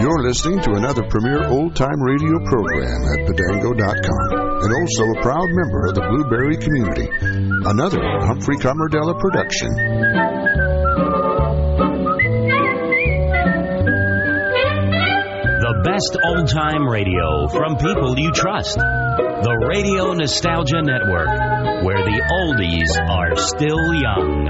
You're listening to another premier old-time radio program at Padango.com, and also a proud member of the Blueberry community. Another Humphrey Camardella production. The best old-time radio from people you trust. The Radio Nostalgia Network, where the oldies are still young.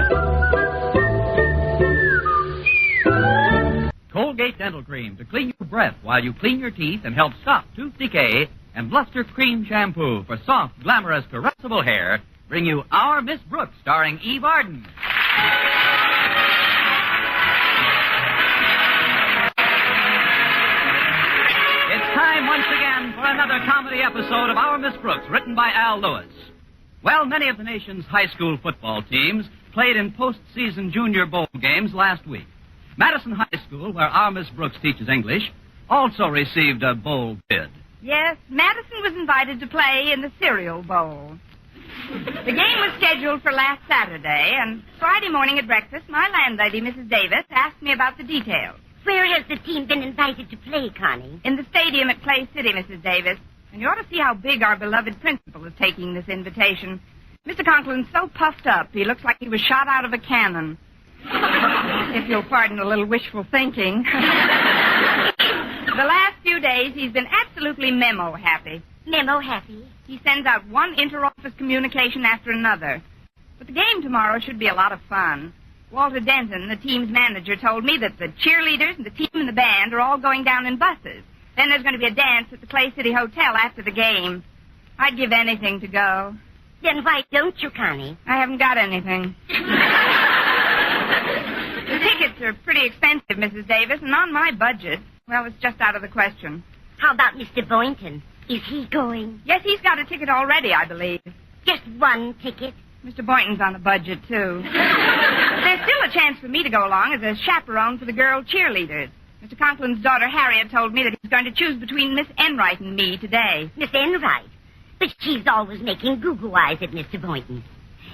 Colgate Dental Cream to clean your breath while you clean your teeth and help stop tooth decay, and Bluster Cream Shampoo for soft, glamorous, caressable hair bring you Our Miss Brooks, starring Eve Arden. It's time once again for another comedy episode of Our Miss Brooks, written by Al Lewis. Well, many of the nation's high school football teams played in postseason junior bowl games last week. Madison High School, where our Miss Brooks teaches English, also received a bowl bid. Yes, Madison was invited to play in the cereal bowl. The game was scheduled for last Saturday, and Friday morning at breakfast, my landlady, Mrs. Davis, asked me about the details. Where has the team been invited to play, Connie? In the stadium at Clay City, Mrs. Davis. And you ought to see how big our beloved principal is taking this invitation. Mr. Conklin's so puffed up, he looks like he was shot out of a cannon. If you'll pardon a little wishful thinking. The last few days, he's been absolutely memo-happy. Memo-happy? He sends out one inter-office communication after another. But the game tomorrow should be a lot of fun. Walter Denton, the team's manager, told me that the cheerleaders and the team and the band are all going down in buses. Then there's going to be a dance at the Clay City Hotel after the game. I'd give anything to go. Then why don't you, Connie? I haven't got anything. The tickets are pretty expensive, Mrs. Davis, and on my budget, well, it's just out of the question. How about Mr. Boynton? Is he going? Yes, he's got a ticket already, I believe. Just one ticket? Mr. Boynton's on the budget, too. There's still a chance for me to go along as a chaperone for the girl cheerleaders. Mr. Conklin's daughter, Harriet, told me that he's going to choose between Miss Enright and me today. Miss Enright? But she's always making goo-goo eyes at Mr. Boynton.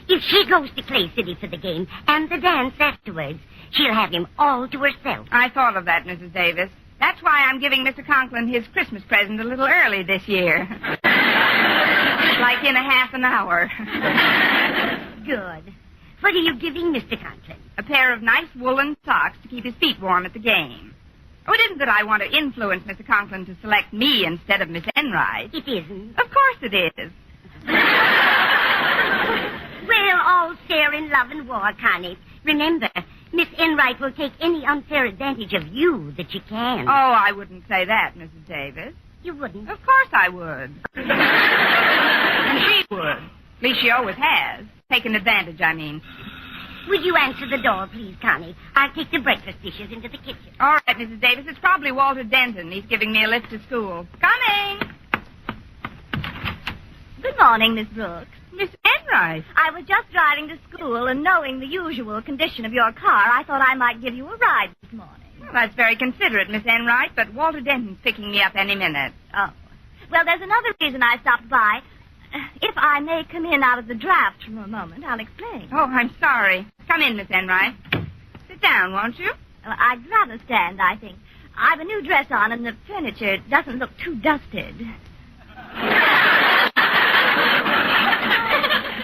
If she goes to Clay City for the game and the dance afterwards, she'll have him all to herself. I thought of that, Mrs. Davis. That's why I'm giving Mr. Conklin his Christmas present a little early this year. Like in a half an hour. Good. What are you giving Mr. Conklin? A pair of nice woolen socks to keep his feet warm at the game. Oh, it isn't that I want to influence Mr. Conklin to select me instead of Miss Enright. It isn't. Of course it is. We're all fair in love and war, Connie. Remember, Miss Enright will take any unfair advantage of you that she can. Oh, I wouldn't say that, Mrs. Davis. You wouldn't? Of course I would. And she would. At least she always has. Taken advantage, I mean. Will you answer the door, please, Connie? I'll take the breakfast dishes into the kitchen. All right, Mrs. Davis. It's probably Walter Denton. He's giving me a lift to school. Coming! Good morning, Miss Brooks. Miss Enright. I was just driving to school, and knowing the usual condition of your car, I thought I might give you a ride this morning. Well, that's very considerate, Miss Enright, but Walter Denton's picking me up any minute. Oh. Well, there's another reason I stopped by. If I may come in out of the draft for a moment, I'll explain. Oh, I'm sorry. Come in, Miss Enright. Sit down, won't you? I'd rather stand, I think. I've a new dress on, and the furniture doesn't look too dusted.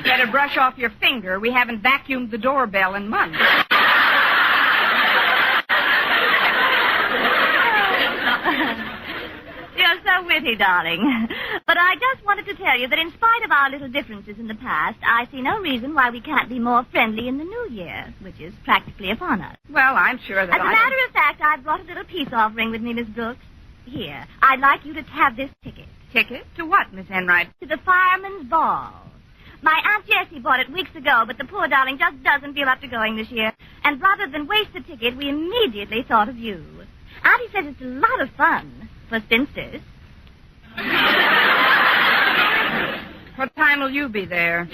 Better brush off your finger. We haven't vacuumed the doorbell in months. You're so witty, darling. But I just wanted to tell you that in spite of our little differences in the past, I see no reason why we can't be more friendly in the new year, which is practically upon us. Well, I'm sure that As a matter of fact, I've brought a little peace offering with me, Miss Brooks. Here, I'd like you to have this ticket. Ticket? To what, Miss Enright? To the Fireman's Ball. My Aunt Jessie bought it weeks ago, but the poor darling just doesn't feel up to going this year. And rather than waste the ticket, we immediately thought of you. Auntie says it's a lot of fun for spinsters. What time will you be there?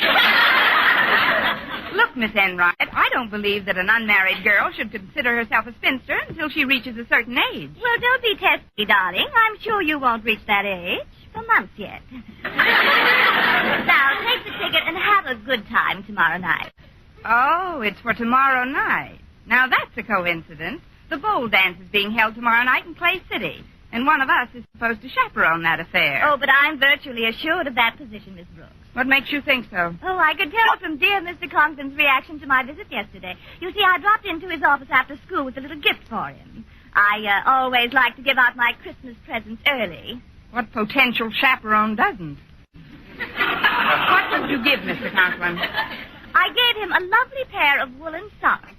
Look, Miss Enright, I don't believe that an unmarried girl should consider herself a spinster until she reaches a certain age. Well, don't be testy, darling. I'm sure you won't reach that age for months yet. Now, take the ticket and have a good time tomorrow night. Oh, it's for tomorrow night. Now, that's a coincidence. The bowl dance is being held tomorrow night in Clay City, and one of us is supposed to chaperone that affair. Oh, but I'm virtually assured of that position, Miss Brooks. What makes you think so? Oh, I could tell from dear Mr. Conklin's reaction to my visit yesterday. You see, I dropped into his office after school with a little gift for him. I always like to give out my Christmas presents early. What potential chaperone doesn't? What did you give Mr. Conklin? I gave him a lovely pair of woolen socks.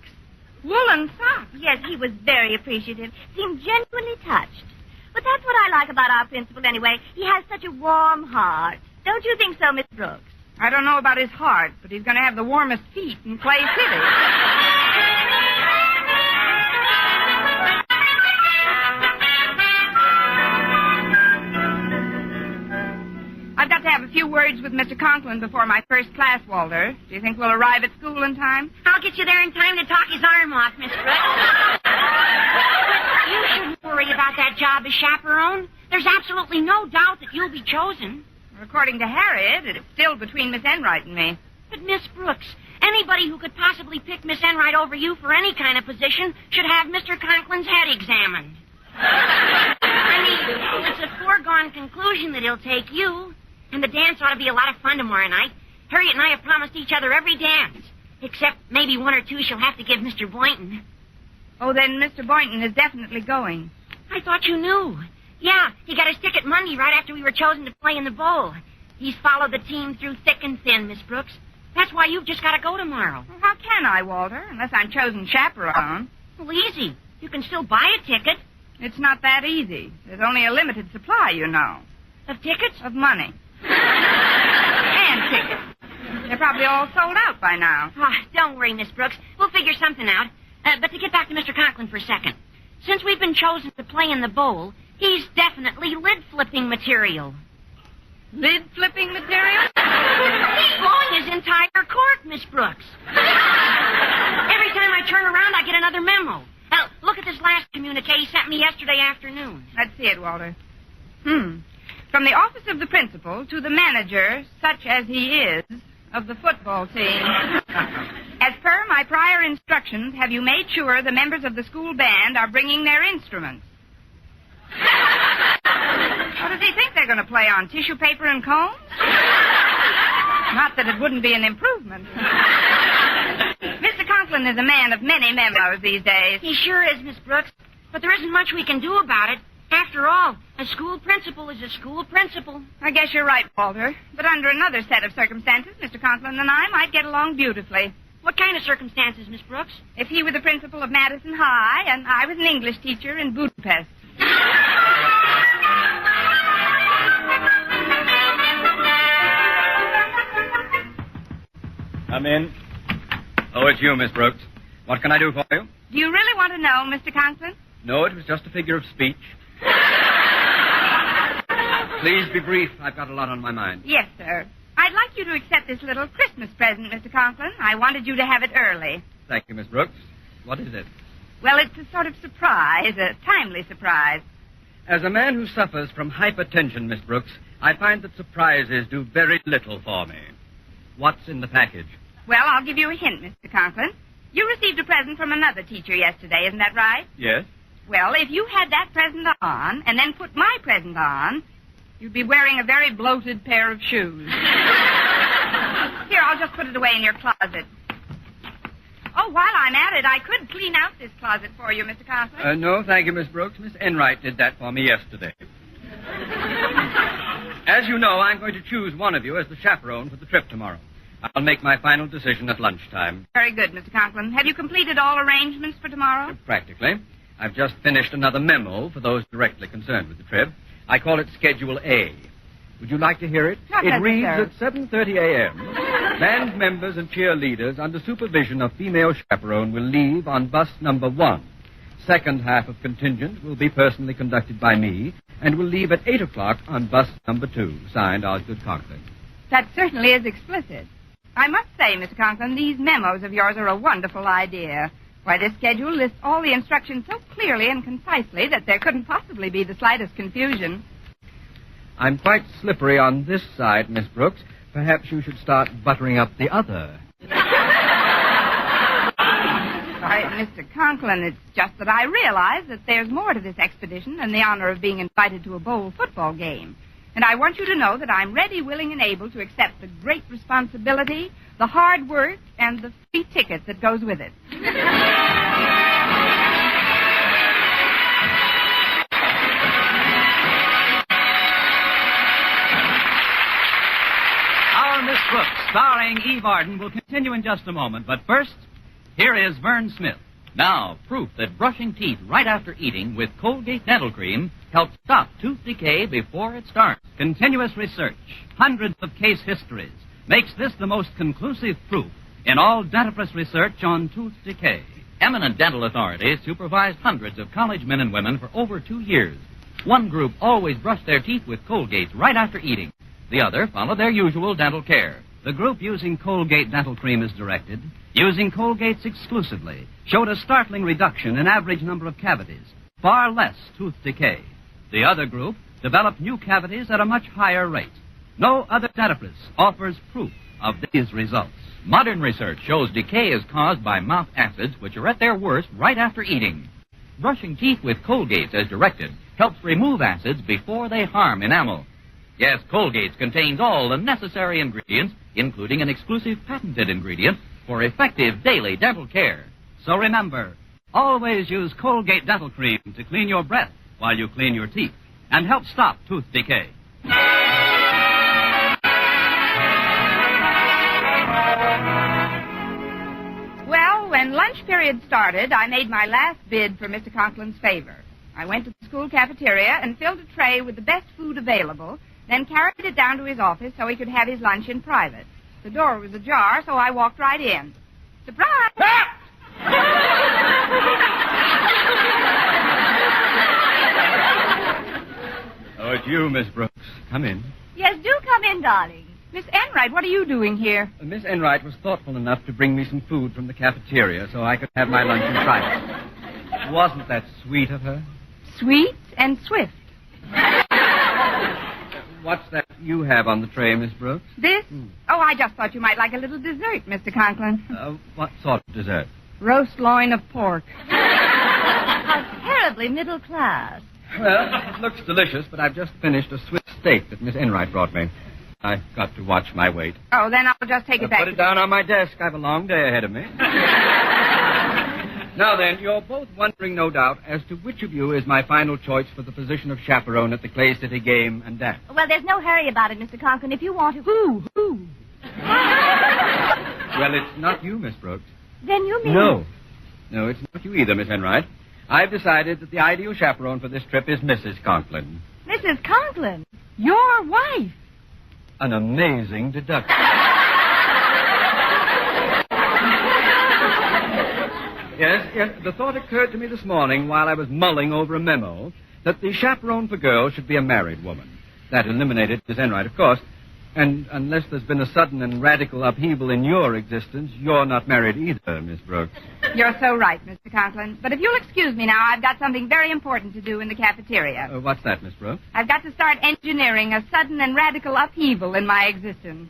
Woolen socks? Yes, he was very appreciative. Seemed genuinely touched. But that's what I like about our principal anyway. He has such a warm heart. Don't you think so, Miss Brooks? I don't know about his heart, but he's going to have the warmest feet in Clay City. I've got to have a few words with Mr. Conklin before my first class, Walter. Do you think we'll arrive at school in time? I'll get you there in time to talk his arm off, Miss Brooks. You shouldn't worry about that job as chaperone. There's absolutely no doubt that you'll be chosen. According to Harriet, it's still between Miss Enright and me. But, Miss Brooks, anybody who could possibly pick Miss Enright over you for any kind of position should have Mr. Conklin's head examined. I mean, it's a foregone conclusion that he'll take you. And the dance ought to be a lot of fun tomorrow night. Harriet and I have promised each other every dance. Except maybe one or two she'll have to give Mr. Boynton. Oh, then Mr. Boynton is definitely going. I thought you knew. Yeah, he got his ticket Monday right after we were chosen to play in the bowl. He's followed the team through thick and thin, Miss Brooks. That's why you've just got to go tomorrow. Well, how can I, Walter, unless I'm chosen chaperone? Well, easy. You can still buy a ticket. It's not that easy. There's only a limited supply, you know. Of tickets? Of money. And tickets. They're probably all sold out by now. Oh, don't worry, Miss Brooks. We'll figure something out. But to get back to Mr. Conklin for a second. Since we've been chosen to play in the bowl, he's definitely lid-flipping material. Lid-flipping material? He's blowing his entire court, Miss Brooks. Every time I turn around, I get another memo. Look at this last communique he sent me yesterday afternoon. Let's see it, Walter. From the office of the principal to the manager, such as he is, of the football team. As per my prior instructions, have you made sure the members of the school band are bringing their instruments? What does he think they're going to play on, tissue paper and combs? Not that it wouldn't be an improvement. Mr. Conklin is a man of many memos these days. He sure is, Miss Brooks. But there isn't much we can do about it. After all, a school principal is a school principal. I guess you're right, Walter. But under another set of circumstances, Mr. Conklin and I might get along beautifully. What kind of circumstances, Miss Brooks? If he were the principal of Madison High and I was an English teacher in Budapest. Come in. Oh, it's you, Miss Brooks. What can I do for you? Do you really want to know, Mr. Conklin? No, it was just a figure of speech. Please be brief. I've got a lot on my mind. Yes, sir. I'd like you to accept this little Christmas present, Mr. Conklin. I wanted you to have it early. Thank you, Miss Brooks. What is it? Well, it's a sort of surprise, a timely surprise. As a man who suffers from hypertension, Miss Brooks, I find that surprises do very little for me. What's in the package? Well, I'll give you a hint, Mr. Conklin. You received a present from another teacher yesterday, isn't that right? Yes. Well, if you had that present on and then put my present on, you'd be wearing a very bloated pair of shoes. Here, I'll just put it away in your closet. Oh, while I'm at it, I could clean out this closet for you, Mr. Conklin. No, thank you, Miss Brooks. Miss Enright did that for me yesterday. As you know, I'm going to choose one of you as the chaperone for the trip tomorrow. I'll make my final decision at lunchtime. Very good, Mr. Conklin. Have you completed all arrangements for tomorrow? Practically. I've just finished another memo for those directly concerned with the trip. I call it Schedule A. Would you like to hear it? Not it reads necessary. at 7:30 a.m. Band members and cheerleaders under supervision of female chaperone will leave on bus number 1. Second half of contingent will be personally conducted by me and will leave at 8 o'clock on bus number 2. Signed, Osgood Conklin. That certainly is explicit. I must say, Mr. Conklin, these memos of yours are a wonderful idea. Why, this schedule lists all the instructions so clearly and concisely that there couldn't possibly be the slightest confusion. I'm quite slippery on this side, Miss Brooks. Perhaps you should start buttering up the other. Why, Mr. Conklin, it's just that I realize that there's more to this expedition than the honor of being invited to a bowl football game. And I want you to know that I'm ready, willing, and able to accept the great responsibility, the hard work, and the free ticket that goes with it. Our Miss Brooks, starring Eve Arden, will continue in just a moment. But first, here is Vern Smith. Now, proof that brushing teeth right after eating with Colgate Dental Cream helps stop tooth decay before it starts. Continuous research, hundreds of case histories, makes this the most conclusive proof in all dentifrice research on tooth decay. Eminent dental authorities supervised hundreds of college men and women for over 2 years. One group always brushed their teeth with Colgate right after eating. The other followed their usual dental care. The group using Colgate Dental Cream as directed, using Colgate's exclusively, showed a startling reduction in average number of cavities, far less tooth decay. The other group developed new cavities at a much higher rate. No other dentifrice offers proof of these results. Modern research shows decay is caused by mouth acids, which are at their worst right after eating. Brushing teeth with Colgate as directed helps remove acids before they harm enamel. Yes, Colgate contains all the necessary ingredients, including an exclusive patented ingredient for effective daily dental care. So remember, always use Colgate Dental Cream to clean your breath while you clean your teeth and help stop tooth decay. Well, when lunch period started, I made my last bid for Mr. Conklin's favor. I went to the school cafeteria and filled a tray with the best food available, then carried it down to his office so he could have his lunch in private. The door was ajar, so I walked right in. Surprise! Oh, it's you, Miss Brooks. Come in. Yes, do come in, darling. Miss Enright, what are you doing here? Miss Enright was thoughtful enough to bring me some food from the cafeteria so I could have my lunch in private. Wasn't that sweet of her? Sweet and swift. What's that you have on the tray, Miss Brooks? This? Oh, I just thought you might like a little dessert, Mr. Conklin. What sort of dessert? Roast loin of pork. How terribly middle class. Well, it looks delicious, but I've just finished a Swiss steak that Miss Enright brought me. I've got to watch my weight. Oh, then I'll just take it back. Put it down on my desk. I've a long day ahead of me. Now then, you're both wondering, no doubt, as to which of you is my final choice for the position of chaperone at the Clay City game and dance. Well, there's no hurry about it, Mr. Conklin. If you want to... Who? Well, it's not you, Miss Brooks. Then you mean... No, it's not you either, Miss Enright. I've decided that the ideal chaperone for this trip is Mrs. Conklin. Mrs. Conklin? Your wife. An amazing deduction. Yes, the thought occurred to me this morning while I was mulling over a memo that the chaperone for girls should be a married woman. That eliminated Miss Enright, of course. And unless there's been a sudden and radical upheaval in your existence, you're not married either, Miss Brooks. You're so right, Mr. Conklin. But if you'll excuse me now, I've got something very important to do in the cafeteria. What's that, Miss Brooks? I've got to start engineering a sudden and radical upheaval in my existence.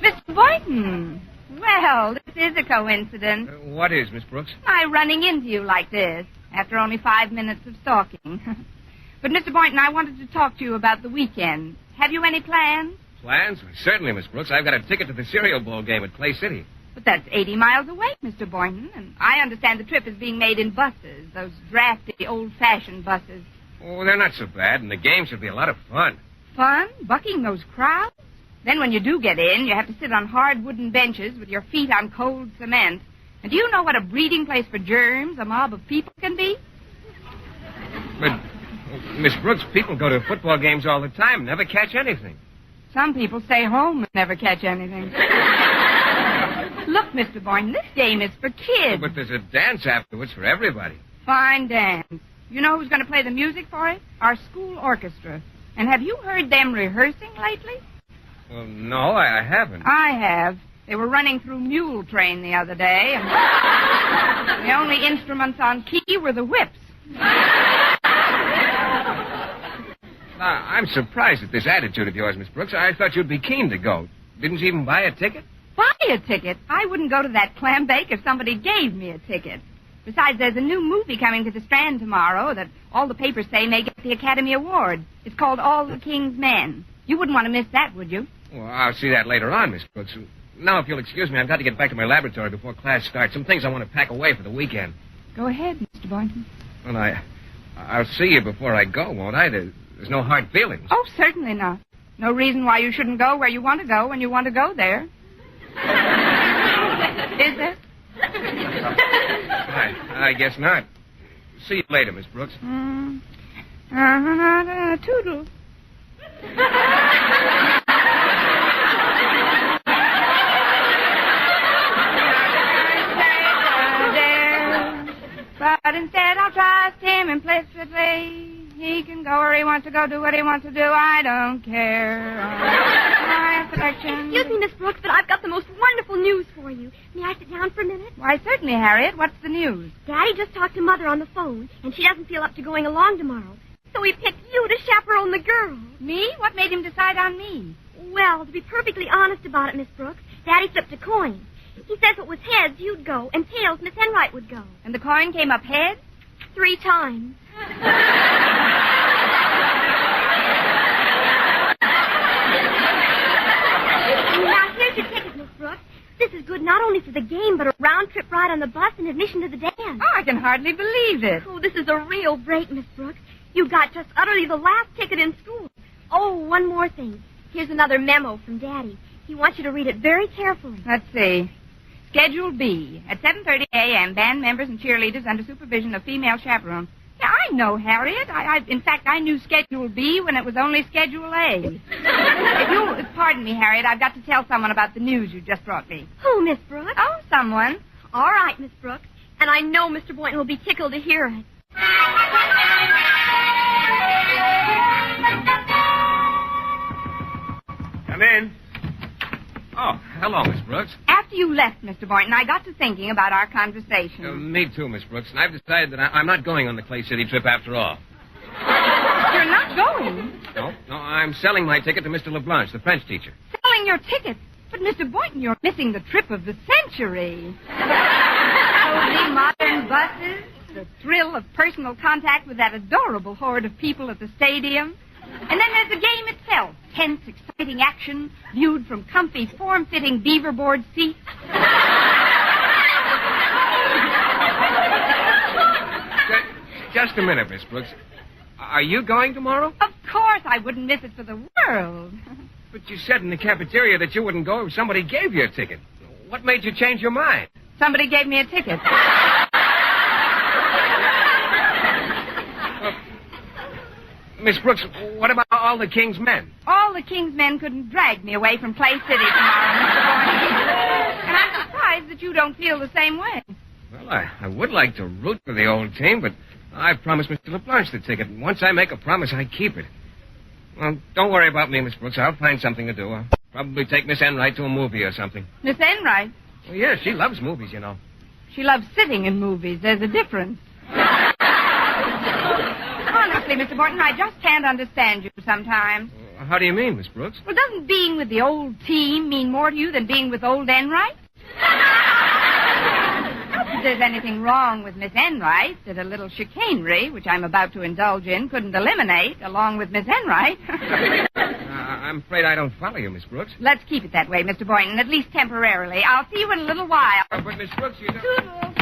Mr. Boynton. Well, this is a coincidence. What is, Miss Brooks? My running into you like this, after only 5 minutes of stalking. But, Mr. Boynton, I wanted to talk to you about the weekend. Have you any plans? Plans? Certainly, Miss Brooks. I've got a ticket to the cereal bowl game at Clay City. But that's 80 miles away, Mr. Boynton. And I understand the trip is being made in buses, those drafty, old-fashioned buses. Oh, they're not so bad, and the game should be a lot of fun. Fun? Bucking those crowds? Then when you do get in, you have to sit on hard wooden benches with your feet on cold cement. And do you know what a breeding place for germs a mob of people can be? But, Miss Brooks, people go to football games all the time and never catch anything. Some people stay home and never catch anything. Look, Mr. Boynton, this game is for kids. Oh, but there's a dance afterwards for everybody. Fine dance. You know who's going to play the music for it? Our school orchestra. And have you heard them rehearsing lately? Well, no, I haven't. I have. They were running through Mule Train the other day, and the only instruments on key were the whips. I'm surprised at this attitude of yours, Miss Brooks. I thought you'd be keen to go. Didn't you even buy a ticket? Buy a ticket? I wouldn't go to that clam bake if somebody gave me a ticket. Besides, there's a new movie coming to the Strand tomorrow that all the papers say may get the Academy Award. It's called All the King's Men. You wouldn't want to miss that, would you? Well, I'll see that later on, Miss Brooks. Now, if you'll excuse me, I've got to get back to my laboratory before class starts. Some things I want to pack away for the weekend. Go ahead, Mr. Boynton. Well, I'll see you before I go, won't I? There's no hard feelings. Oh, certainly not. No reason why you shouldn't go where you want to go when you want to go there. Is there? I guess not. See you later, Miss Brooks. Toodle. But instead I'll trust him implicitly. He can go where he wants to go, do what he wants to do. I don't care. My affection. Excuse me, Miss Brooks, but I've got the most wonderful news for you. May I sit down for a minute? Why, certainly, Harriet. What's the news? Daddy just talked to Mother on the phone, and she doesn't feel up to going along tomorrow. So he picked you to chaperone the girls. Me? What made him decide on me? Well, to be perfectly honest about it, Miss Brooks, Daddy flipped a coin. He says if it was heads, you'd go, and tails, Miss Enright would go. And the coin came up heads? 3 times. Now, here's your ticket, Miss Brooks. This is good not only for the game, but a round-trip ride on the bus and admission to the dance. Oh, I can hardly believe it. Oh, this is a real break, Miss Brooks. You got just utterly the last ticket in school. Oh, one more thing. Here's another memo from Daddy. He wants you to read it very carefully. Let's see. Schedule B. At 7:30 a.m., band members and cheerleaders under supervision of female chaperones. Yeah, I know, Harriet. In fact, I knew Schedule B when it was only Schedule A. If you'll pardon me, Harriet, I've got to tell someone about the news you just brought me. Who, Miss Brooks? Oh, someone. All right, Miss Brooks. And I know Mr. Boynton will be tickled to hear it. Come in. Oh, hello, Miss Brooks. After you left, Mr. Boynton, I got to thinking about our conversation. Me too, Miss Brooks. And I've decided that I'm not going on the Clay City trip after all. You're not going? No, I'm selling my ticket to Mr. LeBlanche, the French teacher. Selling your ticket? But, Mr. Boynton, you're missing the trip of the century. Cozy modern buses, the thrill of personal contact with that adorable horde of people at the stadium. And then there's the game itself. Tense, exciting action, viewed from comfy, form-fitting beaver-board seats. Just a minute, Miss Brooks. Are you going tomorrow? Of course, I wouldn't miss it for the world. But you said in the cafeteria that you wouldn't go if somebody gave you a ticket. What made you change your mind? Somebody gave me a ticket. Miss Brooks, what about all the King's men? All the King's men couldn't drag me away from Clay City tomorrow, Mr. Boynton. And I'm surprised that you don't feel the same way. Well, I would like to root for the old team, but I've promised Mr. LeBlanche the ticket, and once I make a promise, I keep it. Well, don't worry about me, Miss Brooks. I'll find something to do. I'll probably take Miss Enright to a movie or something. Miss Enright? Well, yeah, she loves movies, you know. She loves sitting in movies. There's a difference. Honestly, Mr. Boynton, I just can't understand you sometimes. How do you mean, Miss Brooks? Well, doesn't being with the old team mean more to you than being with old Enright? Not that there's anything wrong with Miss Enright, that a little chicanery, which I'm about to indulge in, couldn't eliminate, along with Miss Enright. I'm afraid I don't follow you, Miss Brooks. Let's keep it that way, Mr. Boynton, at least temporarily. I'll see you in a little while. But, Miss Brooks, you don't... Toodles.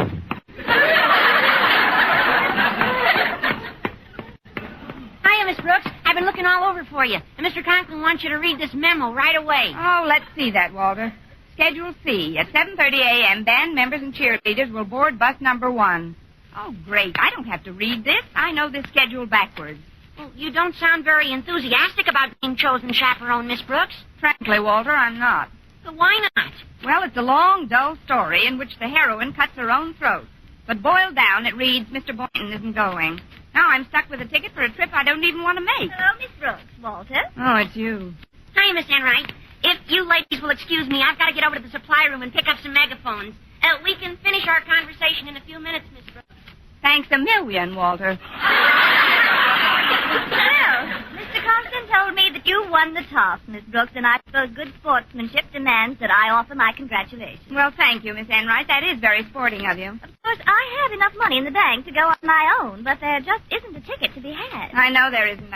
Hiya, Miss Brooks. I've been looking all over for you. And Mr. Conklin wants you to read this memo right away. Oh, let's see that, Walter. Schedule C. At 7:30 a.m., band members and cheerleaders will board bus number 1. Oh, great. I don't have to read this. I know this schedule backwards. Well, you don't sound very enthusiastic about being chosen chaperone, Miss Brooks. Frankly, Walter, I'm not. But why not? Well, it's a long, dull story in which the heroine cuts her own throat. But boiled down, it reads, Mr. Boynton isn't going. Now I'm stuck with a ticket for a trip I don't even want to make. Hello, Miss Brooks. Walter? Oh, it's you. Hi, Miss Enright. If you ladies will excuse me, I've got to get over to the supply room and pick up some megaphones. We can finish our conversation in a few minutes, Miss Brooks. Thanks a million, Walter. Well, Mr. won the toss, Miss Brooks, and I suppose good sportsmanship demands that I offer my congratulations. Well, thank you, Miss Enright. That is very sporting of you. Of course, I have enough money in the bank to go on my own, but there just isn't a ticket to be had. I know there isn't.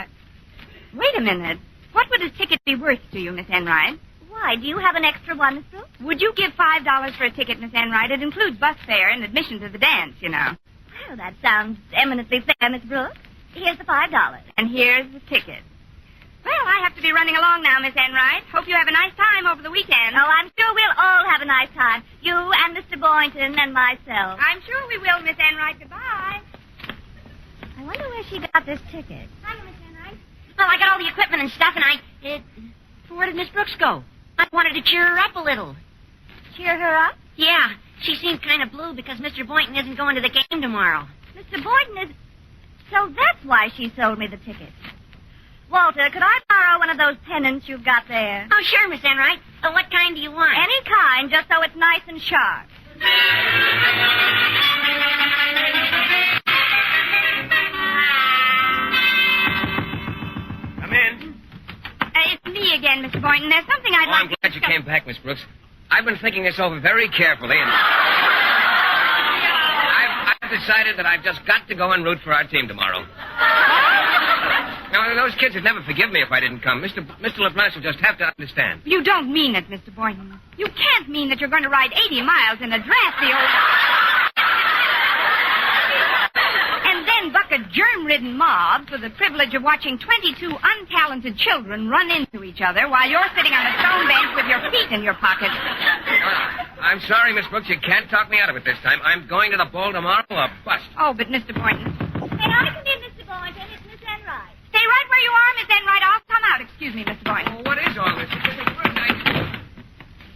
Wait a minute. What would a ticket be worth to you, Miss Enright? Why, do you have an extra one, Miss Brooks? Would you give $5 for a ticket, Miss Enright? It includes bus fare and admission to the dance, you know. Well, that sounds eminently fair, Miss Brooks. Here's the $5. And here's the ticket. Well, I have to be running along now, Miss Enright. Hope you have a nice time over the weekend. Oh, I'm sure we'll all have a nice time. You and Mr. Boynton and myself. I'm sure we will, Miss Enright. Goodbye. I wonder where she got this ticket. Hi, Miss Enright. Well, I got all the equipment and stuff, and where did Miss Brooks go? I wanted to cheer her up a little. Cheer her up? Yeah, she seemed kind of blue because Mr. Boynton isn't going to the game tomorrow. Mr. Boynton is... So that's why she sold me the ticket. Walter, could I borrow one of those pennants you've got there? Oh, sure, Miss Enright. What kind do you want? Any kind, just so it's nice and sharp. Come in. It's me again, Mr. Boynton. There's something I'd like I'm glad you came back, Miss Brooks. I've been thinking this over very carefully, and I've decided that I've just got to go and root for our team tomorrow. Now, those kids would never forgive me if I didn't come. Mr. LeBlanc will just have to understand. You don't mean it, Mr. Boynton. You can't mean that you're going to ride 80 miles in a drafty old... and then buck a germ-ridden mob for the privilege of watching 22 untalented children run into each other while you're sitting on a stone bench with your feet in your pockets. I'm sorry, Miss Brooks. You can't talk me out of it this time. I'm going to the ball tomorrow or bust. Oh, but Mr. Boynton... May I come in, Mr. Boynton? It's Miss Enright. Stay right where you are, Miss Enright. I'll come out. Excuse me, Mr. Boynton. Well, what is all this?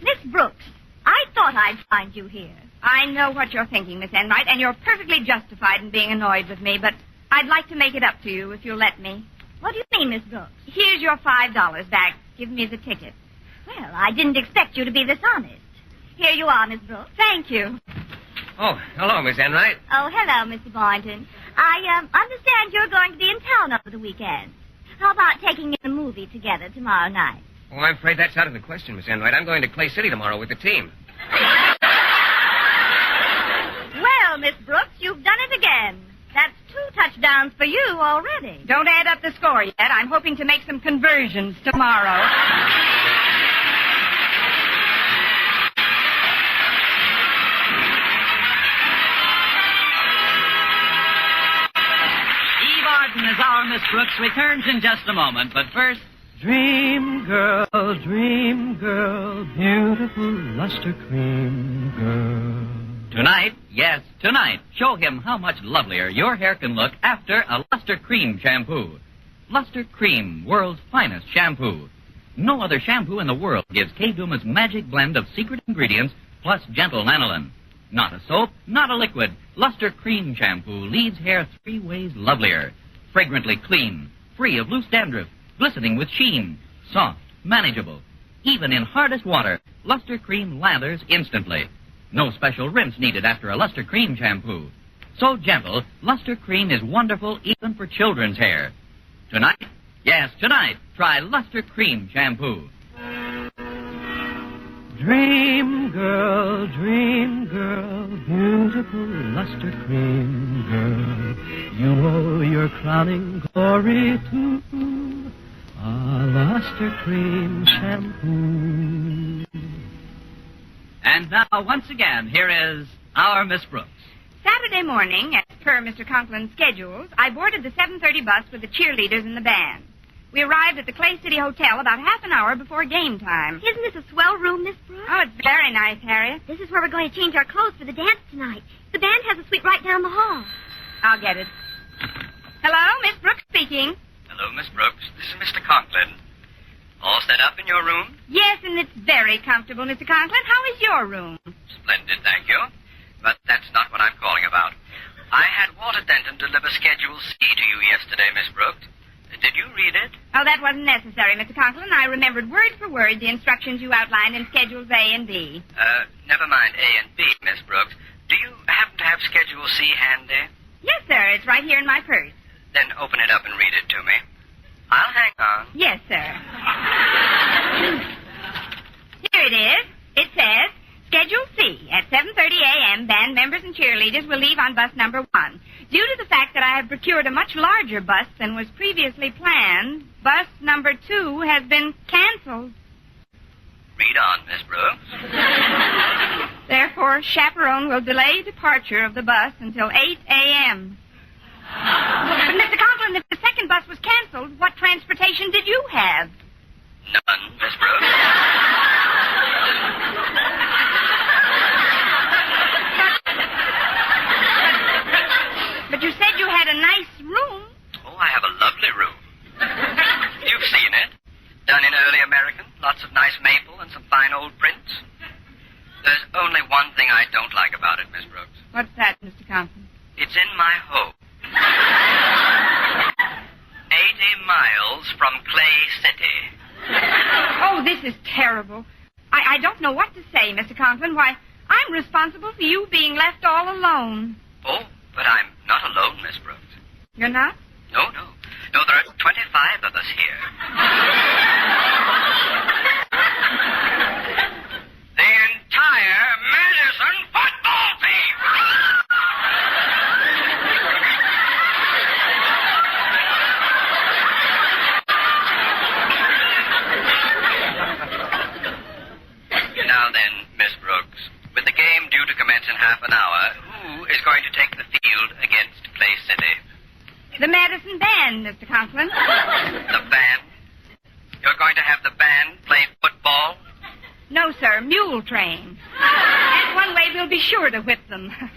Miss Brooks, I thought I'd find you here. I know what you're thinking, Miss Enright, and you're perfectly justified in being annoyed with me, but I'd like to make it up to you if you'll let me. What do you mean, Miss Brooks? Here's your $5 back. Give me the ticket. Well, I didn't expect you to be this honest. Here you are, Miss Brooks. Thank you. Oh, hello, Miss Enright. Oh, hello, Mr. Boynton. I understand you're going to be in town over the weekend. How about taking in a movie together tomorrow night? Oh, I'm afraid that's out of the question, Miss Enright. I'm going to Clay City tomorrow with the team. Well, Miss Brooks, you've done it again. That's 2 touchdowns for you already. Don't add up the score yet. I'm hoping to make some conversions tomorrow. As our Miss Brooks returns in just a moment, but first... Dream girl, beautiful luster cream girl. Tonight, yes, tonight, show him how much lovelier your hair can look after a Luster Cream shampoo. Luster Cream, world's finest shampoo. No other shampoo in the world gives K-Duma's magic blend of secret ingredients plus gentle lanolin. Not a soap, not a liquid. Luster Cream shampoo leaves hair 3 ways lovelier. Fragrantly clean, free of loose dandruff, glistening with sheen, soft, manageable. Even in hardest water, Luster Cream lathers instantly. No special rinse needed after a Luster Cream shampoo. So gentle, Luster Cream is wonderful even for children's hair. Tonight, yes, tonight, try Luster Cream shampoo. Dream girl, beautiful luster cream girl. You owe your crowning glory to a luster cream shampoo. And now, once again, here is our Miss Brooks. Saturday morning, as per Mr. Conklin's schedules, I boarded the 7:30 bus with the cheerleaders and the band. We arrived at the Clay City Hotel about half an hour before game time. Isn't this a swell room, Miss Brooks? Oh, it's very nice, Harriet. This is where we're going to change our clothes for the dance tonight. The band has a suite right down the hall. I'll get it. Hello, Miss Brooks speaking. Hello, Miss Brooks. This is Mr. Conklin. All set up in your room? Yes, and it's very comfortable, Mr. Conklin. How is your room? Splendid, thank you. But that's not what I'm calling about. I had Walter Denton deliver Schedule C to you yesterday, Miss Brooks. Did you read it? Oh, that wasn't necessary, Mr. Conklin. I remembered word for word the instructions you outlined in Schedules A and B. Never mind A and B, Miss Brooks. Do you happen to have Schedule C handy? Yes, sir. It's right here in my purse. Then open it up and read it to me. I'll hang on. Yes, sir. Here it is. It says, Schedule C, at 7:30 a.m., band members and cheerleaders will leave on bus number 1. Due to the fact that I have procured a much larger bus than was previously planned, bus number 2 has been canceled. Read on, Miss Brooks. Therefore, chaperone will delay departure of the bus until 8 a.m. But, Mr. Conklin, if the second bus was canceled, what transportation did you have? None, Miss Brooks. But you said you had a nice room. Oh, I have a lovely room. You've seen it. Done in early American. Lots of nice maple and some fine old prints. There's only one thing I don't like about it, Miss Brooks. What's that, Mr. Conklin? It's in my home. 80 miles from Clay City. Oh, this is terrible. I don't know what to say, Mr. Conklin. Why, I'm responsible for you being left all alone. Oh, but I'm not alone, Miss Brooks. You're not? No, there are 25 of us here. The entire Madison football team. Now then, Miss Brooks, with the game due to commence in half an hour, who is going to take the field against Clay City? The Madison Band, Mr. Conklin. The band? You're going to have the band play football? No, sir, mule train. That's one way we'll be sure to whip them. Next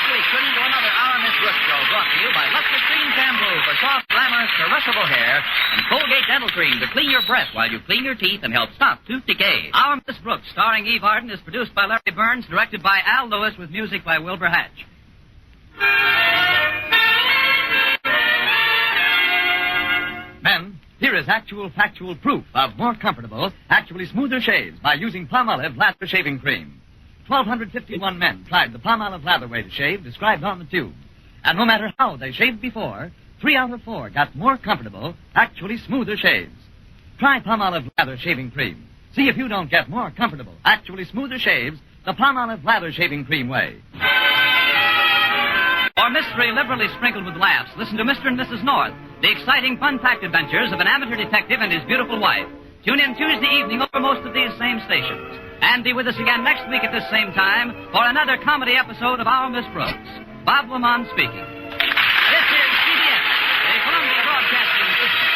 week, tune into another Our Miss Brooks show brought to you by Luster Cream Shampoo for soft, glamorous, caressable hair and Colgate Dental Cream to clean your breath while you clean your teeth and help stop tooth decay. Our Miss Brooks, starring Eve Arden, is produced by Larry Burns, directed by Al Lewis, with music by Wilbur Hatch. Men, here is actual factual proof of more comfortable, actually smoother shaves by using Palmolive Lather Shaving Cream. 1,251 men tried the Palmolive Lather way to shave described on the tube. And no matter how they shaved before, 3 out of 4 got more comfortable, actually smoother shaves. Try Palmolive Lather Shaving Cream. See if you don't get more comfortable, actually smoother shaves the Palmolive Lather Shaving Cream way. For mystery liberally sprinkled with laughs, listen to Mr. and Mrs. North, the exciting, fun-packed adventures of an amateur detective and his beautiful wife. Tune in Tuesday evening over most of these same stations. And be with us again next week at this same time for another comedy episode of Our Miss Brooks. Bob Lamont speaking. This is CBS, the Columbia Broadcasting System.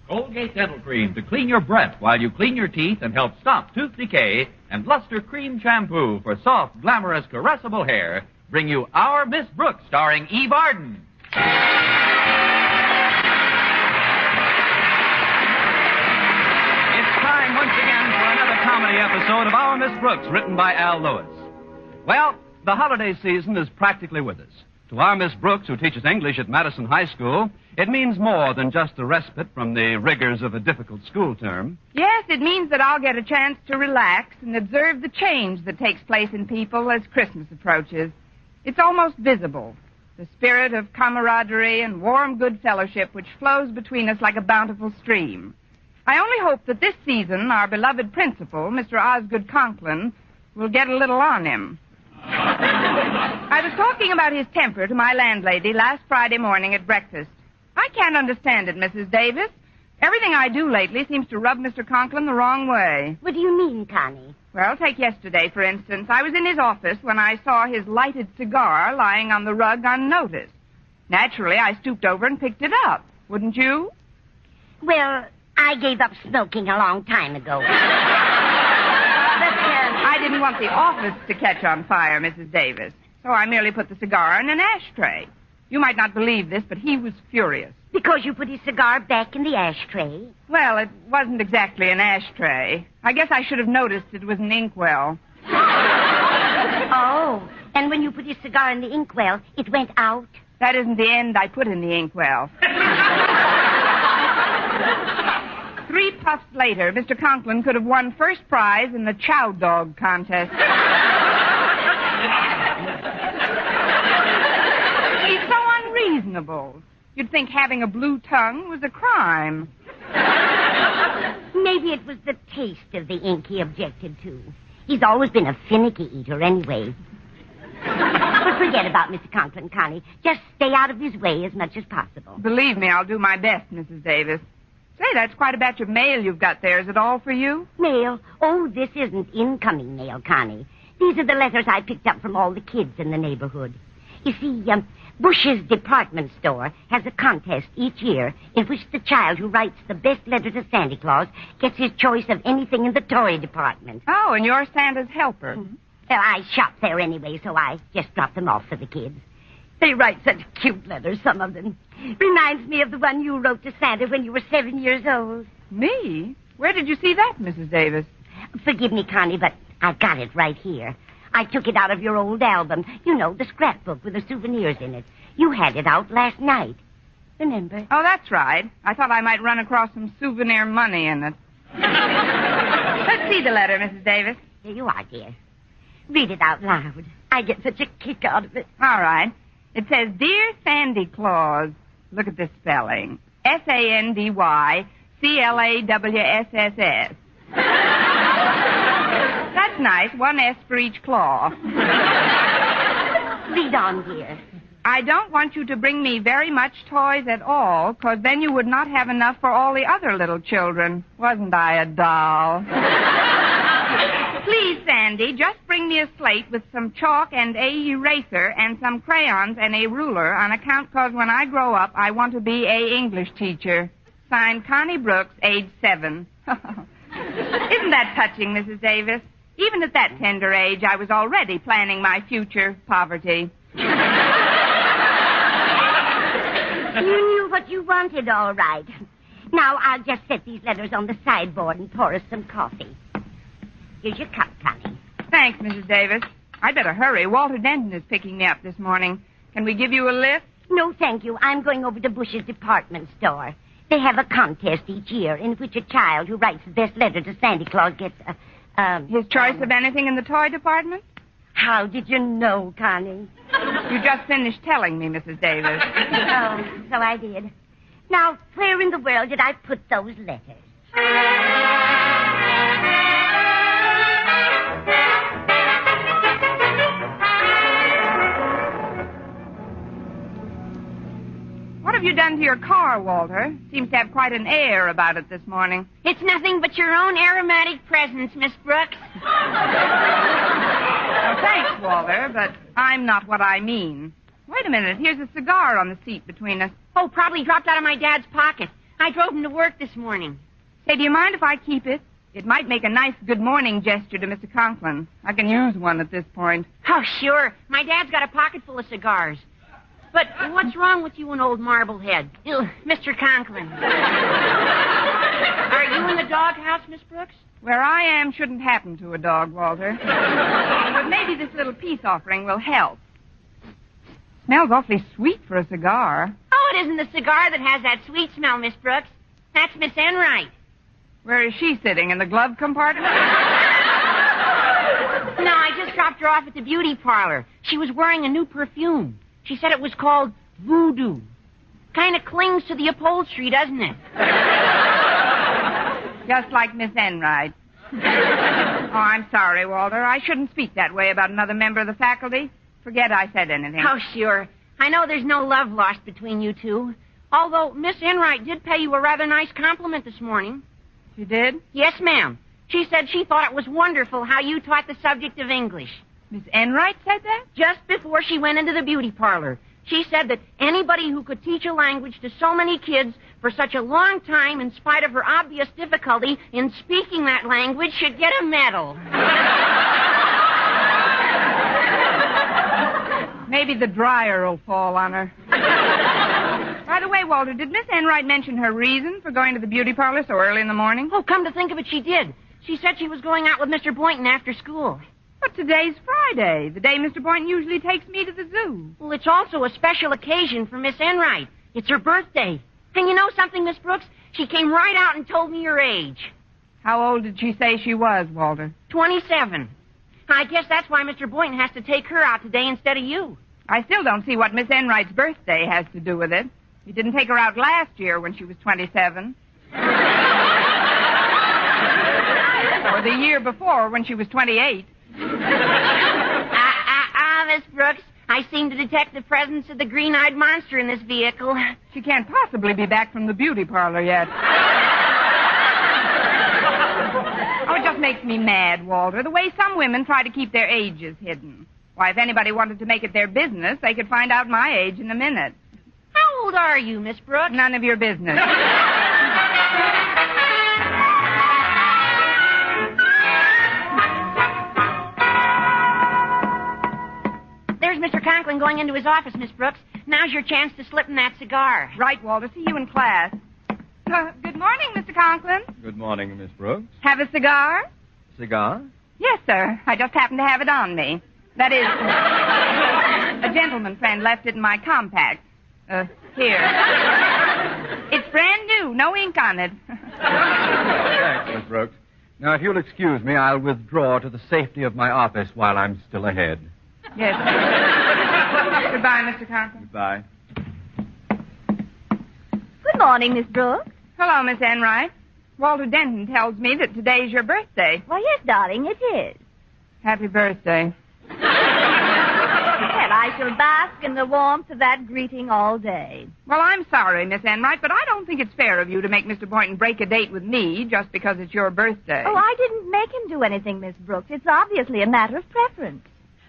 Colgate Dental Cream to clean your breath while you clean your teeth and help stop tooth decay, and Luster Cream Shampoo for soft, glamorous, caressable hair bring you Our Miss Brooks, starring Eve Arden. It's time once again for another comedy episode of Our Miss Brooks, written by Al Lewis. Well, the holiday season is practically with us. To our Miss Brooks, who teaches English at Madison High School, it means more than just a respite from the rigors of a difficult school term. Yes, it means that I'll get a chance to relax and observe the change that takes place in people as Christmas approaches. It's almost visible, the spirit of camaraderie and warm good fellowship which flows between us like a bountiful stream. I only hope that this season our beloved principal, Mr. Osgood Conklin, will get a little on him. I was talking about his temper to my landlady last Friday morning at breakfast. I can't understand it, Mrs. Davis. Everything I do lately seems to rub Mr. Conklin the wrong way. What do you mean, Connie? Well, take yesterday, for instance. I was in his office when I saw his lighted cigar lying on the rug unnoticed. Naturally, I stooped over and picked it up. Wouldn't you? Well, I gave up smoking a long time ago. I didn't want the office to catch on fire, Mrs. Davis. So I merely put the cigar in an ashtray. You might not believe this, but he was furious. Because you put his cigar back in the ashtray? Well, it wasn't exactly an ashtray. I guess I should have noticed it was an inkwell. Oh, and when you put his cigar in the inkwell, it went out? That isn't the end I put in the inkwell. puffs later, Mr. Conklin could have won first prize in the chow dog contest. He's so unreasonable. You'd think having a blue tongue was a crime. Maybe it was the taste of the ink he objected to. He's always been a finicky eater anyway. But forget about Mr. Conklin, Connie. Just stay out of his way as much as possible. Believe me, I'll do my best, Mrs. Davis. Say, that's quite a batch of mail you've got there. Is it all for you? Mail? Oh, this isn't incoming mail, Connie. These are the letters I picked up from all the kids in the neighborhood. You see, Bush's department store has a contest each year in which the child who writes the best letter to Santa Claus gets his choice of anything in the toy department. Oh, and you're Santa's helper. Mm-hmm. Well, I shop there anyway, so I just drop them off for the kids. They write such cute letters, some of them. Reminds me of the one you wrote to Santa when you were 7 years old. Me? Where did you see that, Mrs. Davis? Forgive me, Connie, but I've got it right here. I took it out of your old album. You know, the scrapbook with the souvenirs in it. You had it out last night. Remember? Oh, that's right. I thought I might run across some souvenir money in it. Let's see the letter, Mrs. Davis. Here you are, dear. Read it out loud. I get such a kick out of it. All right. It says, Dear Sandy Claus. Look at this spelling. SANDYCLAWSSS. That's nice. 1 S for each claw. Read on, dear. I don't want you to bring me very much toys at all, because then you would not have enough for all the other little children. Wasn't I a doll? Please, Sandy, just bring me a slate with some chalk and a eraser and some crayons and a ruler on account because when I grow up, I want to be a English teacher. Signed, Connie Brooks, age 7. Isn't that touching, Mrs. Davis? Even at that tender age, I was already planning my future poverty. You knew what you wanted, all right. Now, I'll just set these letters on the sideboard and pour us some coffee. Here's your cup, Connie. Thanks, Mrs. Davis. I'd better hurry. Walter Denton is picking me up this morning. Can we give you a lift? No, thank you. I'm going over to Bush's department store. They have a contest each year in which a child who writes the best letter to Santa Claus gets his choice of anything in the toy department? How did you know, Connie? You just finished telling me, Mrs. Davis. Oh, so I did. Now, where in the world did I put those letters? What have you done to your car, Walter? Seems to have quite an air about it this morning. It's nothing but your own aromatic presence, Miss Brooks. Well, thanks, Walter, but I'm not what I mean. Wait a minute. Here's a cigar on the seat between us. Oh, probably dropped out of my dad's pocket. I drove him to work this morning. Say, do you mind if I keep it? It might make a nice good morning gesture to Mr. Conklin. I can use one at this point. Oh, sure. My dad's got a pocket full of cigars. But what's wrong with you and old Marblehead? Mr. Conklin. Are you in the doghouse, Miss Brooks? Where I am shouldn't happen to a dog, Walter. But maybe this little peace offering will help. Smells awfully sweet for a cigar. Oh, it isn't the cigar that has that sweet smell, Miss Brooks. That's Miss Enright. Where is she sitting, in the glove compartment? No, I just dropped her off at the beauty parlor. She was wearing a new perfume. She said it was called Voodoo. Kind of clings to the upholstery, doesn't it? Just like Miss Enright. Oh, I'm sorry, Walter. I shouldn't speak that way about another member of the faculty. Forget I said anything. Oh, sure. I know there's no love lost between you two. Although Miss Enright did pay you a rather nice compliment this morning. She did? Yes, ma'am. She said she thought it was wonderful how you taught the subject of English. Miss Enright said that? Just before she went into the beauty parlor. She said that anybody who could teach a language to so many kids for such a long time, in spite of her obvious difficulty in speaking that language, should get a medal. Maybe the dryer will fall on her. By the way, Walter, did Miss Enright mention her reason for going to the beauty parlor so early in the morning? Oh, come to think of it, she did. She said she was going out with Mr. Boynton after school. But today's Friday, the day Mr. Boynton usually takes me to the zoo. Well, it's also a special occasion for Miss Enright. It's her birthday. And you know something, Miss Brooks? She came right out and told me your age. How old did she say she was, Walter? 27. I guess that's why Mr. Boynton has to take her out today instead of you. I still don't see what Miss Enright's birthday has to do with it. You didn't take her out last year when she was 27. Or the year before when she was 28. Miss Brooks, I seem to detect the presence of the green-eyed monster in this vehicle. She can't possibly be back from the beauty parlor yet. Oh, it just makes me mad, Walter, the way some women try to keep their ages hidden. Why, if anybody wanted to make it their business, they could find out my age in a minute. How old are you, Miss Brooks? None of your business. There's Mr. Conklin going into his office, Miss Brooks. Now's your chance to slip him that cigar. Right, Walter. See you in class. Good morning, Mr. Conklin. Good morning, Miss Brooks. Have a cigar? Cigar? Yes, sir. I just happened to have it on me. That is, a gentleman friend left it in my compact. Here. It's brand new. No ink on it. Thanks, Miss Brooks. Now, if you'll excuse me, I'll withdraw to the safety of my office while I'm still ahead. Yes, sir. Goodbye, Mr. Conklin. Goodbye. Good morning, Miss Brooks. Hello, Miss Enright. Walter Denton tells me that today's your birthday. Why, yes, darling, it is. Happy birthday. Well, I shall bask in the warmth of that greeting all day. Well, I'm sorry, Miss Enright, but I don't think it's fair of you to make Mr. Boynton break a date with me just because it's your birthday. Oh, I didn't make him do anything, Miss Brooks. It's obviously a matter of preference.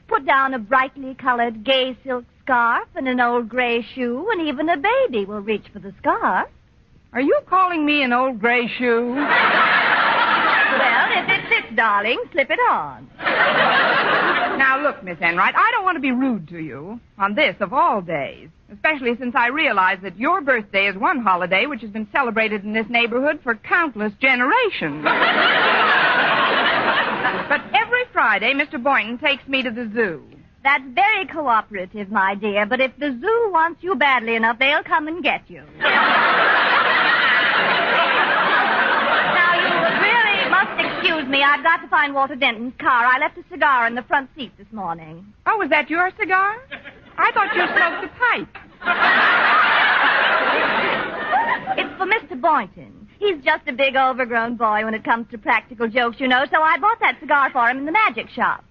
Put down a brightly colored gay silk scarf and an old gray shoe, and even a baby will reach for the scarf. Are you calling me an old gray shoe? Well, if it fits, darling, slip it on. Now, look, Miss Enright, I don't want to be rude to you on this of all days, especially since I realize that your birthday is one holiday which has been celebrated in this neighborhood for countless generations. But every Friday, Mr. Boynton takes me to the zoo. That's very cooperative, my dear, but if the zoo wants you badly enough, they'll come and get you. Now, you really must excuse me. I've got to find Walter Denton's car. I left a cigar in the front seat this morning. Oh, was that your cigar? I thought you smoked a pipe. It's for Mr. Boynton. He's just a big overgrown boy when it comes to practical jokes, you know, so I bought that cigar for him in the magic shop.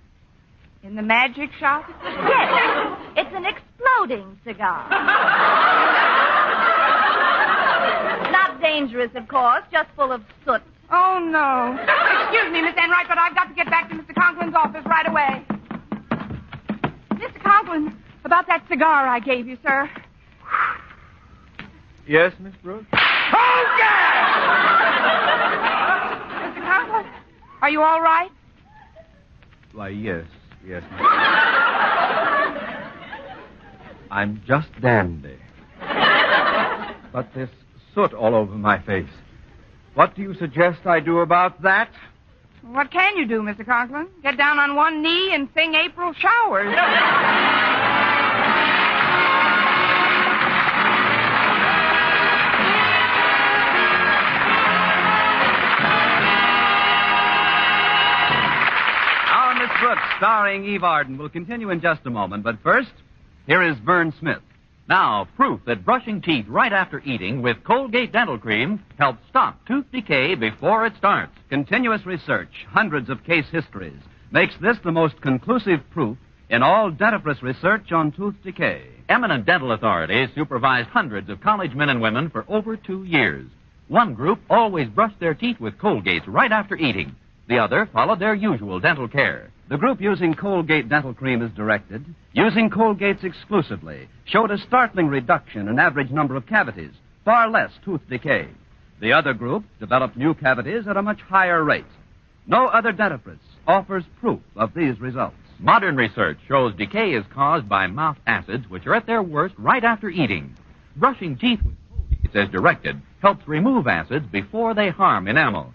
In the magic shop? Yes. It's an exploding cigar. Not dangerous, of course, just full of soot. Oh, no. Excuse me, Miss Enright, but I've got to get back to Mr. Conklin's office right away. Mr. Conklin, about that cigar I gave you, sir. Yes, Miss Brooks? Hold that! Mr. Conklin, are you all right? Why, yes, Miss Brooks. I'm just dandy. But this soot all over my face. What do you suggest I do about that? What can you do, Mr. Conklin? Get down on one knee and sing April Showers. Our Miss Brooks, starring Eve Arden, will continue in just a moment. But first, here is Vern Smith. Now, proof that brushing teeth right after eating with Colgate Dental Cream helps stop tooth decay before it starts. Continuous research, hundreds of case histories, makes this the most conclusive proof in all dentifrice research on tooth decay. Eminent dental authorities supervised hundreds of college men and women for over 2 years. One group always brushed their teeth with Colgate right after eating. The other followed their usual dental care. The group using Colgate Dental Cream as directed, using Colgate's exclusively, showed a startling reduction in average number of cavities, far less tooth decay. The other group developed new cavities at a much higher rate. No other dentifrice offers proof of these results. Modern research shows decay is caused by mouth acids, which are at their worst right after eating. Brushing teeth with Colgate as directed helps remove acids before they harm enamel.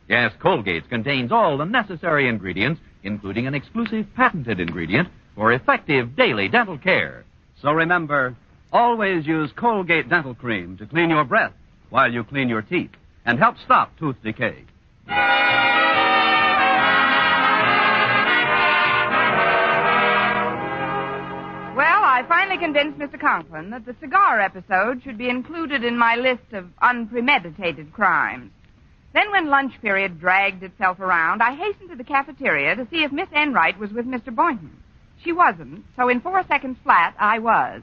Yes, Colgate contains all the necessary ingredients, including an exclusive patented ingredient for effective daily dental care. So remember, always use Colgate Dental Cream to clean your breath while you clean your teeth and help stop tooth decay. Well, I finally convinced Mr. Conklin that the cigar episode should be included in my list of unpremeditated crimes. Then when lunch period dragged itself around, I hastened to the cafeteria to see if Miss Enright was with Mr. Boynton. She wasn't, so in 4 seconds flat, I was.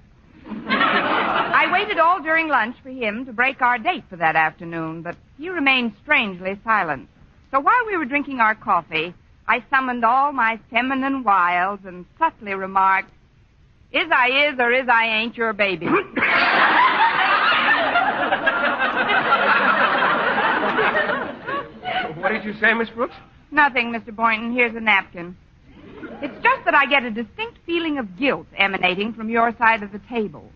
I waited all during lunch for him to break our date for that afternoon, but he remained strangely silent. So while we were drinking our coffee, I summoned all my feminine wiles and subtly remarked, "Is I is or is I ain't your baby?" What did you say, Miss Brooks? Nothing, Mr. Boynton. Here's a napkin. It's just that I get a distinct feeling of guilt emanating from your side of the table.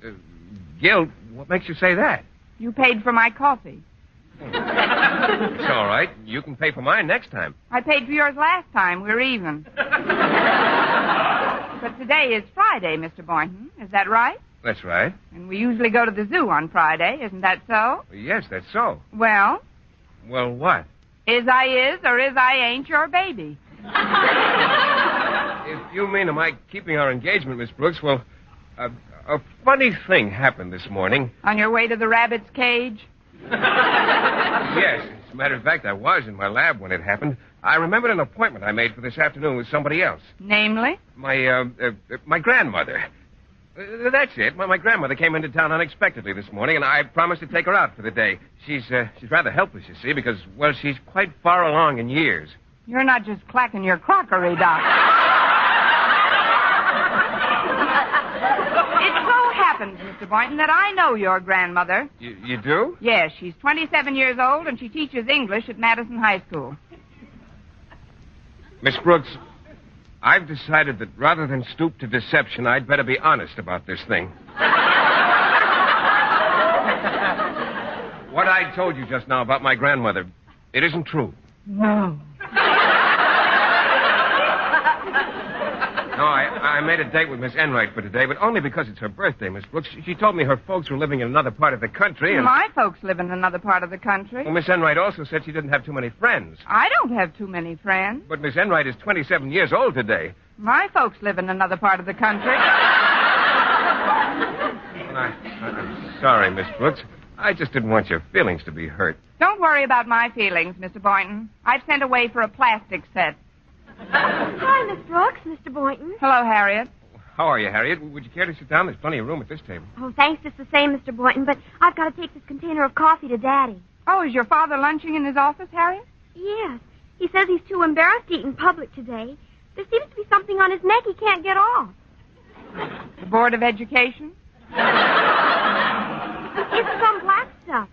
Guilt? What makes you say that? You paid for my coffee. It's all right. You can pay for mine next time. I paid for yours last time. We're even. But today is Friday, Mr. Boynton. Is that right? That's right. And we usually go to the zoo on Friday. Isn't that so? Yes, that's so. Well? Well, what? Is I is or is I ain't your baby? If you mean am I keeping our engagement, Miss Brooks, well, a funny thing happened this morning. On your way to the rabbit's cage? Yes, as a matter of fact, I was in my lab when it happened. I remembered an appointment I made for this afternoon with somebody else. Namely? My grandmother. That's it. My grandmother came into town unexpectedly this morning, and I promised to take her out for the day. She's rather helpless, you see, because, well, she's quite far along in years. You're not just clacking your crockery, Doc. It so happens, Mr. Boynton, that I know your grandmother. You do? Yes, she's 27 years old, and she teaches English at Madison High School. Miss Brooks, I've decided that rather than stoop to deception, I'd better be honest about this thing. What I told you just now about my grandmother, it isn't true. No. No, I made a date with Miss Enright for today, but only because it's her birthday, Miss Brooks. She told me her folks were living in another part of the country, and... My folks live in another part of the country. Well, Miss Enright also said she didn't have too many friends. I don't have too many friends. But Miss Enright is 27 years old today. My folks live in another part of the country. I'm sorry, Miss Brooks. I just didn't want your feelings to be hurt. Don't worry about my feelings, Mr. Boynton. I've sent away for a plastic set. Hi, Miss Brooks, Mr. Boynton. Hello, Harriet. How are you, Harriet? Would you care to sit down? There's plenty of room at this table. Oh, thanks just the same, Mr. Boynton, but I've got to take this container of coffee to Daddy. Oh, is your father lunching in his office, Harriet? Yes. He says he's too embarrassed to eat in public today. There seems to be something on his neck he can't get off. The Board of Education? It's some black stuff.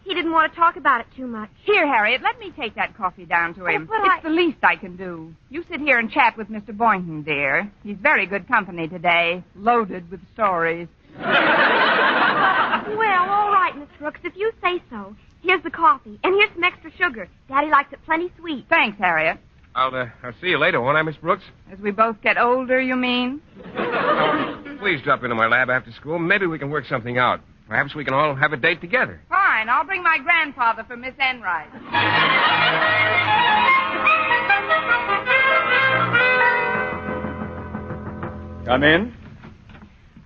He didn't want to talk about it too much. Here, Harriet, let me take that coffee down to him. It's the least I can do. You sit here and chat with Mr. Boynton, dear. He's very good company today, loaded with stories. Well, all right, Miss Brooks, if you say so. Here's the coffee, and here's some extra sugar. Daddy likes it plenty sweet. Thanks, Harriet. I'll see you later, won't I, Miss Brooks? As we both get older, you mean? Please drop into my lab after school. Maybe we can work something out. Perhaps we can all have a date together. Fine. I'll bring my grandfather for Miss Enright. Come in.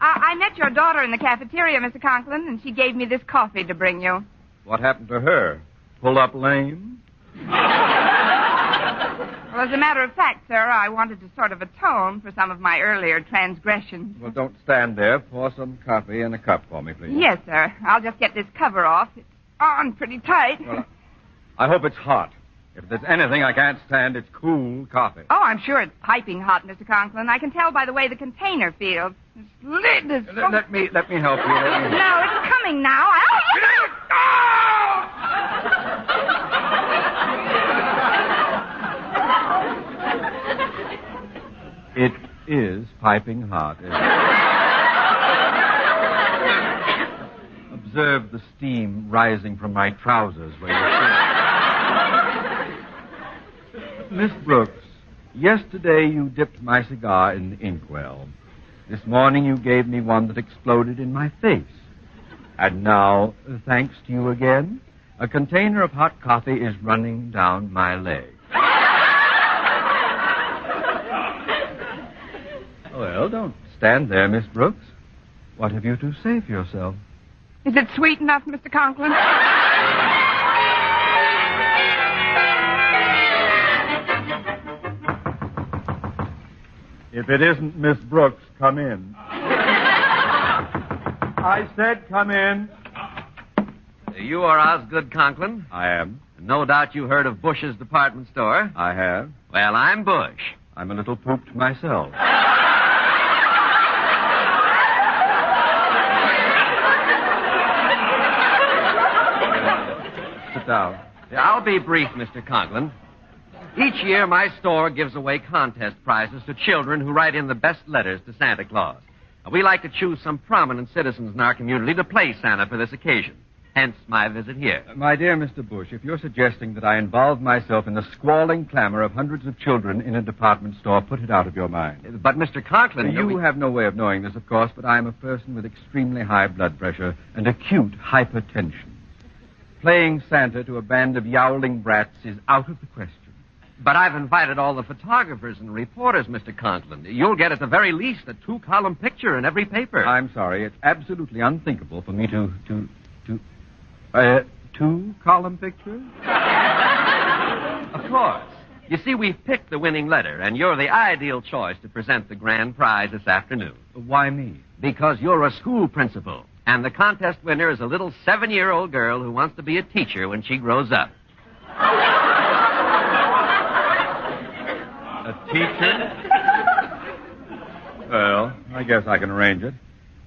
I met your daughter in the cafeteria, Mr. Conklin, and she gave me this coffee to bring you. What happened to her? Pull up lame? Well, as a matter of fact, sir, I wanted to sort of atone for some of my earlier transgressions. Well, don't stand there. Pour some coffee in a cup for me, please. Yes, sir. I'll just get this cover off. It's on pretty tight. Well, I hope it's hot. If there's anything I can't stand, it's cool coffee. Oh, I'm sure it's piping hot, Mr. Conklin. I can tell by the way the container feels. This lid is so... Let me help you. No, it's coming now. It is piping hot, isn't it? Observe the steam rising from my trousers where you sit. Miss Brooks, yesterday you dipped my cigar in the inkwell. This morning you gave me one that exploded in my face. And now, thanks to you again, a container of hot coffee is running down my leg. Well, don't stand there, Miss Brooks. What have you to say for yourself? Is it sweet enough, Mr. Conklin? If it isn't Miss Brooks, come in. I said come in. You are Osgood Conklin? I am. No doubt you heard of Bush's department store. I have. Well, I'm Bush. I'm a little pooped myself. Sit down. I'll be brief, Mr. Conklin. Each year, my store gives away contest prizes to children who write in the best letters to Santa Claus. We like to choose some prominent citizens in our community to play Santa for this occasion. Hence my visit here. My dear Mr. Bush, if you're suggesting that I involve myself in the squalling clamor of hundreds of children in a department store, put it out of your mind. But, Mr. Conklin... You have no way of knowing this, of course, but I am a person with extremely high blood pressure and acute hypertension. Playing Santa to a band of yowling brats is out of the question. But I've invited all the photographers and reporters, Mr. Conklin. You'll get at the very least a 2-column picture in every paper. I'm sorry. It's absolutely unthinkable for me to 2-column picture? Of course. You see, we've picked the winning letter, and you're the ideal choice to present the grand prize this afternoon. Why me? Because you're a school principal, and the contest winner is a little 7-year-old girl who wants to be a teacher when she grows up. A teacher? Well, I guess I can arrange it.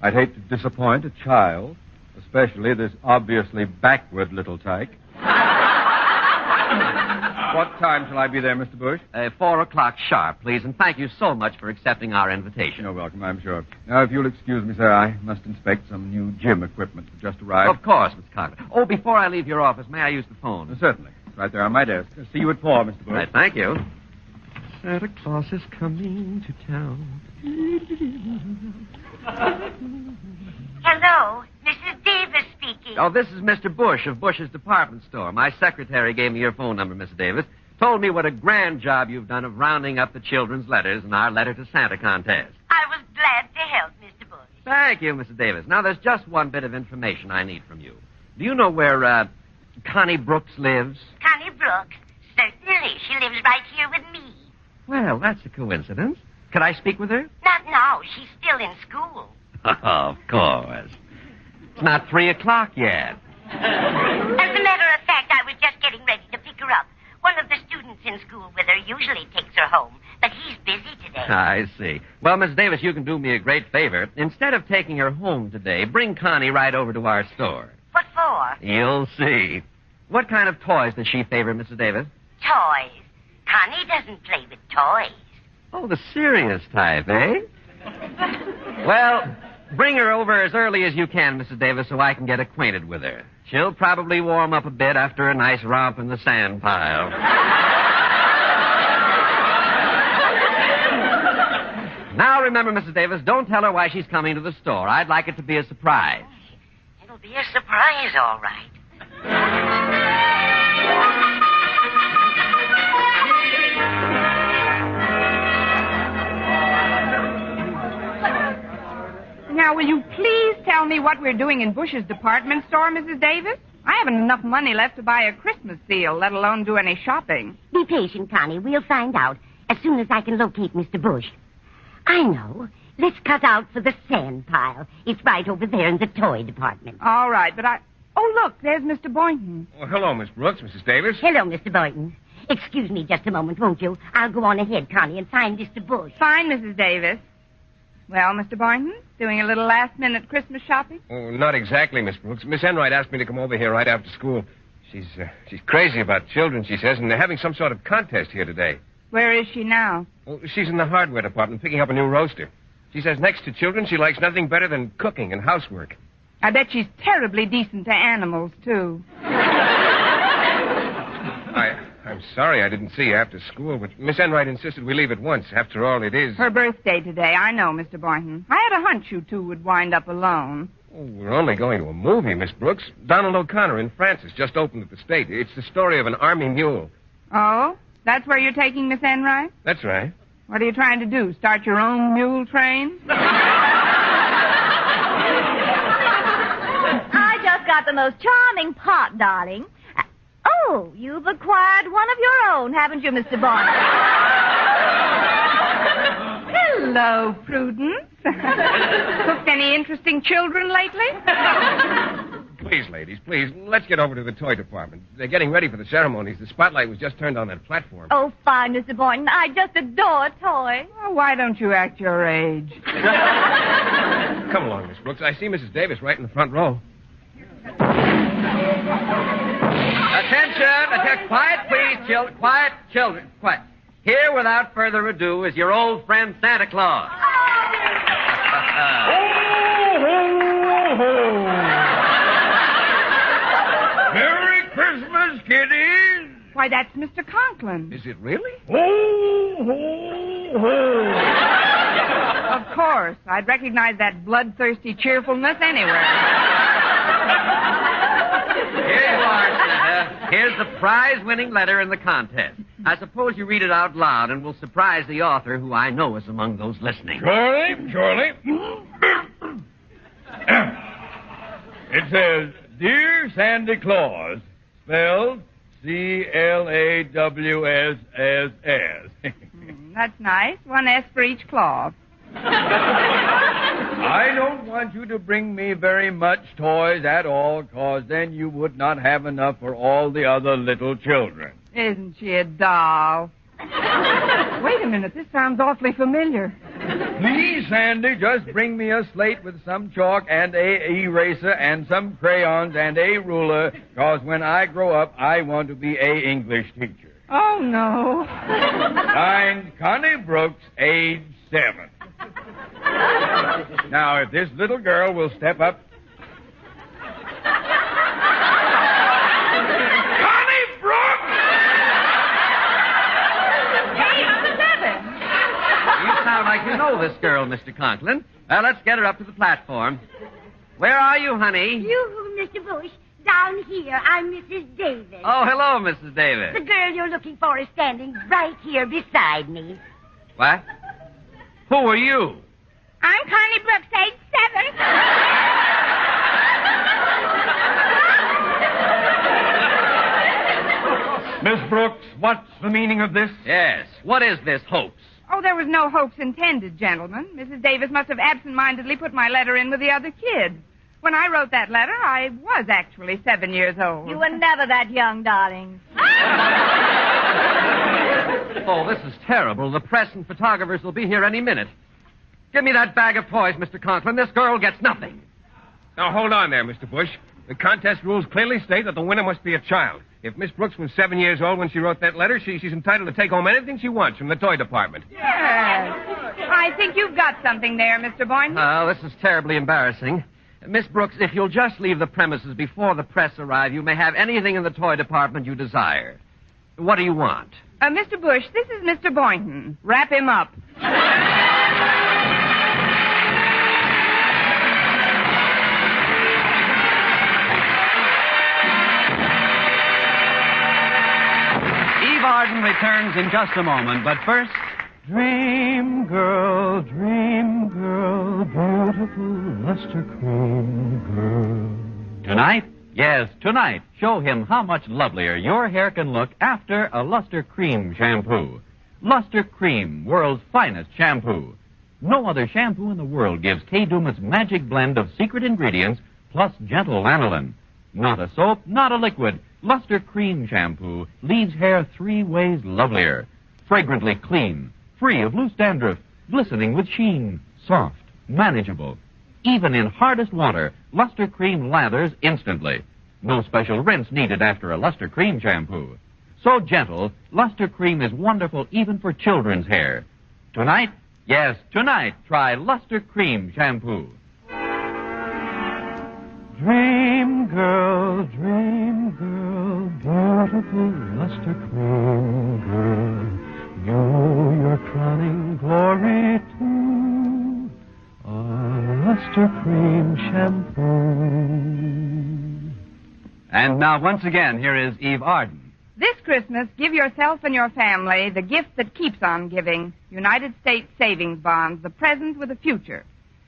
I'd hate to disappoint a child, especially this obviously backward little tyke. What time shall I be there, Mr. Bush? 4 o'clock sharp, please, and thank you so much for accepting our invitation. You're welcome, I'm sure. Now, if you'll excuse me, sir, I must inspect some new gym equipment that just arrived. Of course, Mr. Conklin. Oh, before I leave your office, may I use the phone? Certainly. It's right there on my desk. See you at 4, Mr. Bush. Right, thank you. Santa Claus is coming to town. Hello, Mrs. Davis speaking. Oh, this is Mr. Bush of Bush's department store. My secretary gave me your phone number, Mrs. Davis. Told me what a grand job you've done of rounding up the children's letters in our Letter to Santa contest. I was glad to help, Mr. Bush. Thank you, Mrs. Davis. Now, there's just one bit of information I need from you. Do you know where, Connie Brooks lives? Connie Brooks? Certainly. She lives right here with me. Well, that's a coincidence. Could I speak with her? Not now. She's still in school. Of course. It's not 3 o'clock yet. As a matter of fact, I was just getting ready to pick her up. One of the students in school with her usually takes her home, but he's busy today. I see. Well, Miss Davis, you can do me a great favor. Instead of taking her home today, bring Connie right over to our store. What for? You'll see. What kind of toys does she favor, Mrs. Davis? Toys. Connie doesn't play with toys. Oh, the serious type, eh? Well, bring her over as early as you can, Mrs. Davis, so I can get acquainted with her. She'll probably warm up a bit after a nice romp in the sand pile. Now, remember, Mrs. Davis, don't tell her why she's coming to the store. I'd like it to be a surprise. It'll be a surprise, all right. Now, will you please tell me what we're doing in Bush's department store, Mrs. Davis? I haven't enough money left to buy a Christmas seal, let alone do any shopping. Be patient, Connie. We'll find out as soon as I can locate Mr. Bush. I know. Let's cut out for the sand pile. It's right over there in the toy department. All right, but Oh, look, there's Mr. Boynton. Oh, hello, Miss Brooks, Mrs. Davis. Hello, Mr. Boynton. Excuse me just a moment, won't you? I'll go on ahead, Connie, and find Mr. Bush. Fine, Mrs. Davis. Well, Mr. Boynton, doing a little last-minute Christmas shopping? Oh, not exactly, Miss Brooks. Miss Enright asked me to come over here right after school. She's crazy about children, she says, and they're having some sort of contest here today. Where is she now? Well, she's in the hardware department picking up a new roaster. She says next to children, she likes nothing better than cooking and housework. I bet she's terribly decent to animals, too. I'm sorry I didn't see you after school, but Miss Enright insisted we leave at once. After all, it is... Her birthday today, I know, Mr. Boynton. I had a hunch you two would wind up alone. Oh, we're only going to a movie, Miss Brooks. Donald O'Connor in Francis just opened at the State. It's the story of an army mule. Oh? That's where you're taking Miss Enright? That's right. What are you trying to do, start your own mule train? I just got the most charming pot, darling. Oh, you've acquired one of your own, haven't you, Mr. Bonnet? Hello, Prudence. Cooked any interesting children lately? Please, ladies, please, let's get over to the toy department. They're getting ready for the ceremonies. The spotlight was just turned on that platform. Oh, fine, Mr. Boynton. I just adore toys. Oh, why don't you act your age? Come along, Miss Brooks. I see Mrs. Davis right in the front row. Attention! Quiet, please, quiet, children. Quiet. Here, without further ado, is your old friend Santa Claus. Merry Christmas, kiddies! Why, that's Mr. Conklin. Is it really? Ho, ho, ho! Of course. I'd recognize that bloodthirsty cheerfulness anywhere. Here you are, Santa. Here's the prize-winning letter in the contest. I suppose you read it out loud and will surprise the author, who I know is among those listening. Charlie. It says, Dear Santa Claus, spelled C-L-A-W-S-S-S. That's nice. One S for each claw. I don't want you to bring me very much toys at all, 'cause then you would not have enough for all the other little children. Isn't she a doll? Wait a minute. This sounds awfully familiar. Please, Sandy, just bring me a slate with some chalk and a eraser and some crayons and a ruler, 'cause when I grow up, I want to be a English teacher. Oh, no. Signed, Connie Brooks, age 7. Now, if this little girl will step up. Connie Brooks! You sound like you know this girl, Mr. Conklin. Well, let's get her up to the platform. Where are you, honey? You, Mr. Bush, down here. I'm Mrs. Davis. Oh, hello, Mrs. Davis. The girl you're looking for is standing right here beside me. What? Who are you? I'm Connie Brooks, age 7. Miss Brooks, what's the meaning of this? Yes. What is this hoax? Oh, there was no hoax intended, gentlemen. Mrs. Davis must have absent-mindedly put my letter in with the other kids. When I wrote that letter, I was actually 7 years old. You were never that young, darling. Oh, this is terrible. The press and photographers will be here any minute. Give me that bag of toys, Mr. Conklin. This girl gets nothing. Now, hold on there, Mr. Bush. The contest rules clearly state that the winner must be a child. If Miss Brooks was 7 years old when she wrote that letter, she's entitled to take home anything she wants from the toy department. Yes. I think you've got something there, Mr. Boynton. Oh, this is terribly embarrassing. Miss Brooks, if you'll just leave the premises before the press arrive, you may have anything in the toy department you desire. What do you want? Mr. Bush, this is Mr. Boynton. Wrap him up. Eve Arden returns in just a moment, but first... Dream girl, beautiful luster cream girl. Tonight? Yes, tonight. Show him how much lovelier your hair can look after a Luster Cream shampoo. Luster Cream, world's finest shampoo. No other shampoo in the world gives K-Duma's magic blend of secret ingredients plus gentle lanolin. Not a soap, not a liquid. Luster Cream shampoo leaves hair 3 ways lovelier. Fragrantly clean, free of loose dandruff, glistening with sheen, soft, manageable. Even in hardest water, Luster Cream lathers instantly. No special rinse needed after a Luster Cream shampoo. So gentle, Luster Cream is wonderful even for children's hair. Tonight, yes, tonight, try Luster Cream shampoo. Dream girl, beautiful luster cream girl. You, your crowning glory too. A luster Luster Cream Shampoo. And now, once again, here is Eve Arden. This Christmas, give yourself and your family the gift that keeps on giving. United States savings bonds, the present with a future.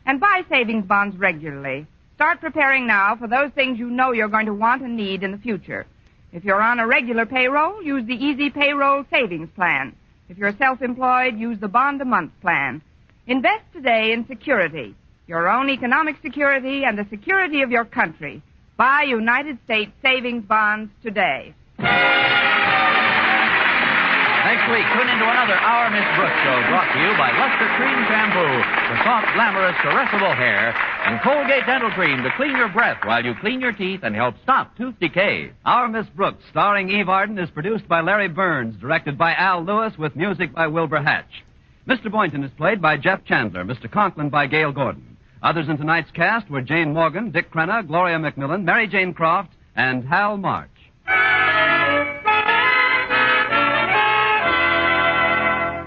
And buy savings bonds regularly. Start preparing now for those things you know you're going to want and need in the future. If you're on a regular payroll, use the Easy Payroll Savings Plan. If you're self-employed, use the Bond-a-Month Plan. Invest today in security, your own economic security and the security of your country. Buy United States savings bonds today. Next week, tune into another Our Miss Brooks show brought to you by Luster Cream Shampoo for soft, glamorous, caressable hair and Colgate Dental Cream to clean your breath while you clean your teeth and help stop tooth decay. Our Miss Brooks, starring Eve Arden, is produced by Larry Burns, directed by Al Lewis, with music by Wilbur Hatch. Mr. Boynton is played by Jeff Chandler, Mr. Conklin by Gail Gordon. Others in tonight's cast were Jane Morgan, Dick Crenna, Gloria McMillan, Mary Jane Croft, and Hal March.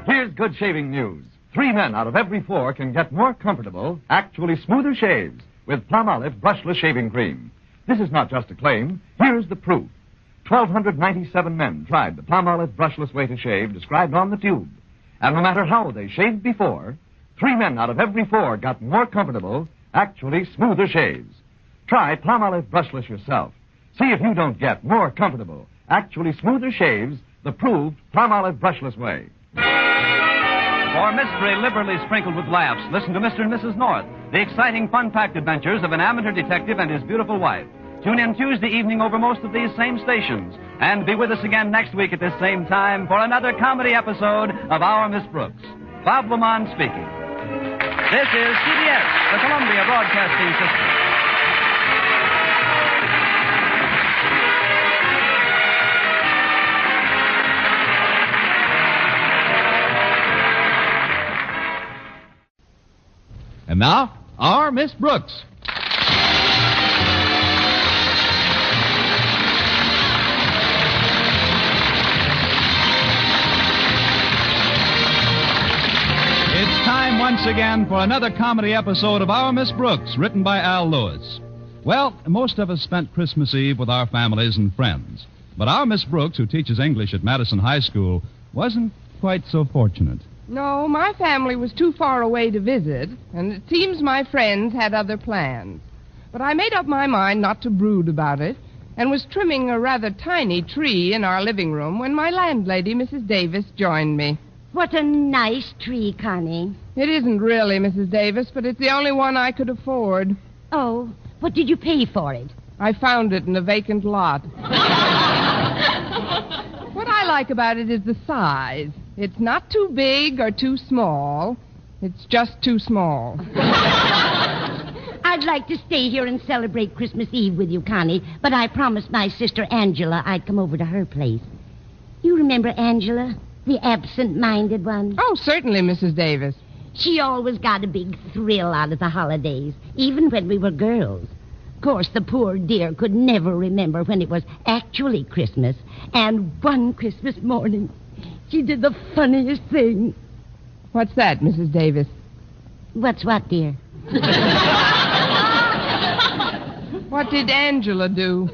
Here's good shaving news. 3 men out of every 4 can get more comfortable, actually smoother shaves with Palmolive brushless shaving cream. This is not just a claim. Here's the proof. 1,297 men tried the Palmolive brushless way to shave described on the tube. And no matter how they shaved before, 3 men out of every 4 got more comfortable, actually smoother shaves. Try Palmolive brushless yourself. See if you don't get more comfortable, actually smoother shaves the proved Palmolive brushless way. For mystery liberally sprinkled with laughs, listen to Mr. and Mrs. North, the exciting, fun-packed adventures of an amateur detective and his beautiful wife. Tune in Tuesday evening over most of these same stations. And be with us again next week at this same time for another comedy episode of Our Miss Brooks. Bob Lamont speaking. This is CBS, the Columbia Broadcasting System. And now, Our Miss Brooks. It's time once again for another comedy episode of Our Miss Brooks, written by Al Lewis. Well, most of us spent Christmas Eve with our families and friends. But our Miss Brooks, who teaches English at Madison High School, wasn't quite so fortunate. No, my family was too far away to visit, and it seems my friends had other plans. But I made up my mind not to brood about it, and was trimming a rather tiny tree in our living room when my landlady, Mrs. Davis, joined me. What a nice tree, Connie. It isn't really, Mrs. Davis, but it's the only one I could afford. Oh, what did you pay for it? I found it in a vacant lot. What I like about it is the size. It's not too big or too small. It's just too small. I'd like to stay here and celebrate Christmas Eve with you, Connie, but I promised my sister Angela I'd come over to her place. You remember Angela, the absent-minded one? Oh, certainly, Mrs. Davis. She always got a big thrill out of the holidays, even when we were girls. Of course, the poor dear could never remember when it was actually Christmas, and one Christmas morning, she did the funniest thing. What's that, Mrs. Davis? What's what, dear? What did Angela do?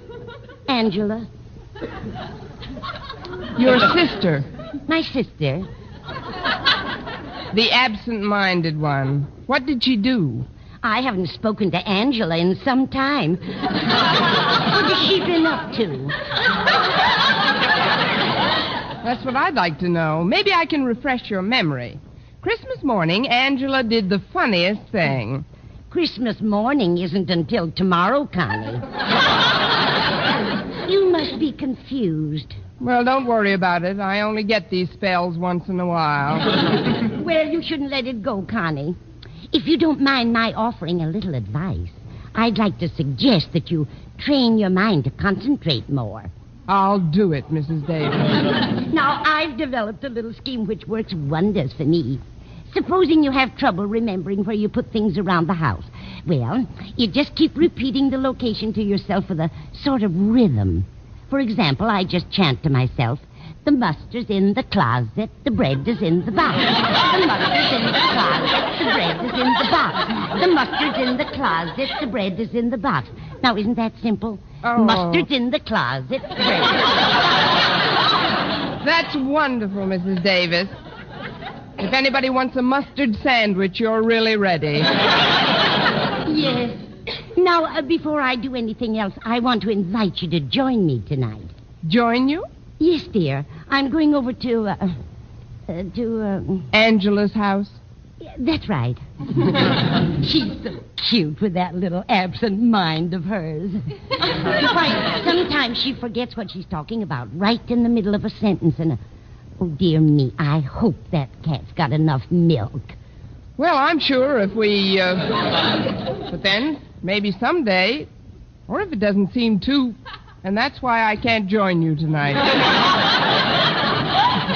Angela? Your sister. My sister? The absent-minded one. What did she do? I haven't spoken to Angela in some time. What has she been up to? That's what I'd like to know. Maybe I can refresh your memory. Christmas morning, Angela did the funniest thing. Christmas morning isn't until tomorrow, Connie. You must be confused. Well, don't worry about it. I only get these spells once in a while. Well, you shouldn't let it go, Connie. If you don't mind my offering a little advice, I'd like to suggest that you train your mind to concentrate more. I'll do it, Mrs. Davis. Now, I've developed a little scheme which works wonders for me. Supposing you have trouble remembering where you put things around the house. Well, you just keep repeating the location to yourself with a sort of rhythm. For example, I just chant to myself, The mustard's in the closet. The bread is in the box. The mustard's in the closet. The bread is in the box. The mustard's in the closet. The bread is in the box. Now, isn't that simple? Oh. Mustard's in the closet. The bread is in the box. That's wonderful, Mrs. Davis. If anybody wants a mustard sandwich, you're really ready. Yes. Now, before I do anything else, I want to invite you to join me tonight. Join you? Yes, dear. I'm going over to Angela's house? That's right. She's so cute with that little absent mind of hers. Why, sometimes she forgets what she's talking about right in the middle of a sentence, and oh, dear me, I hope that cat's got enough milk. Well, I'm sure if we, but then, maybe someday, or if it doesn't seem too, and that's why I can't join you tonight.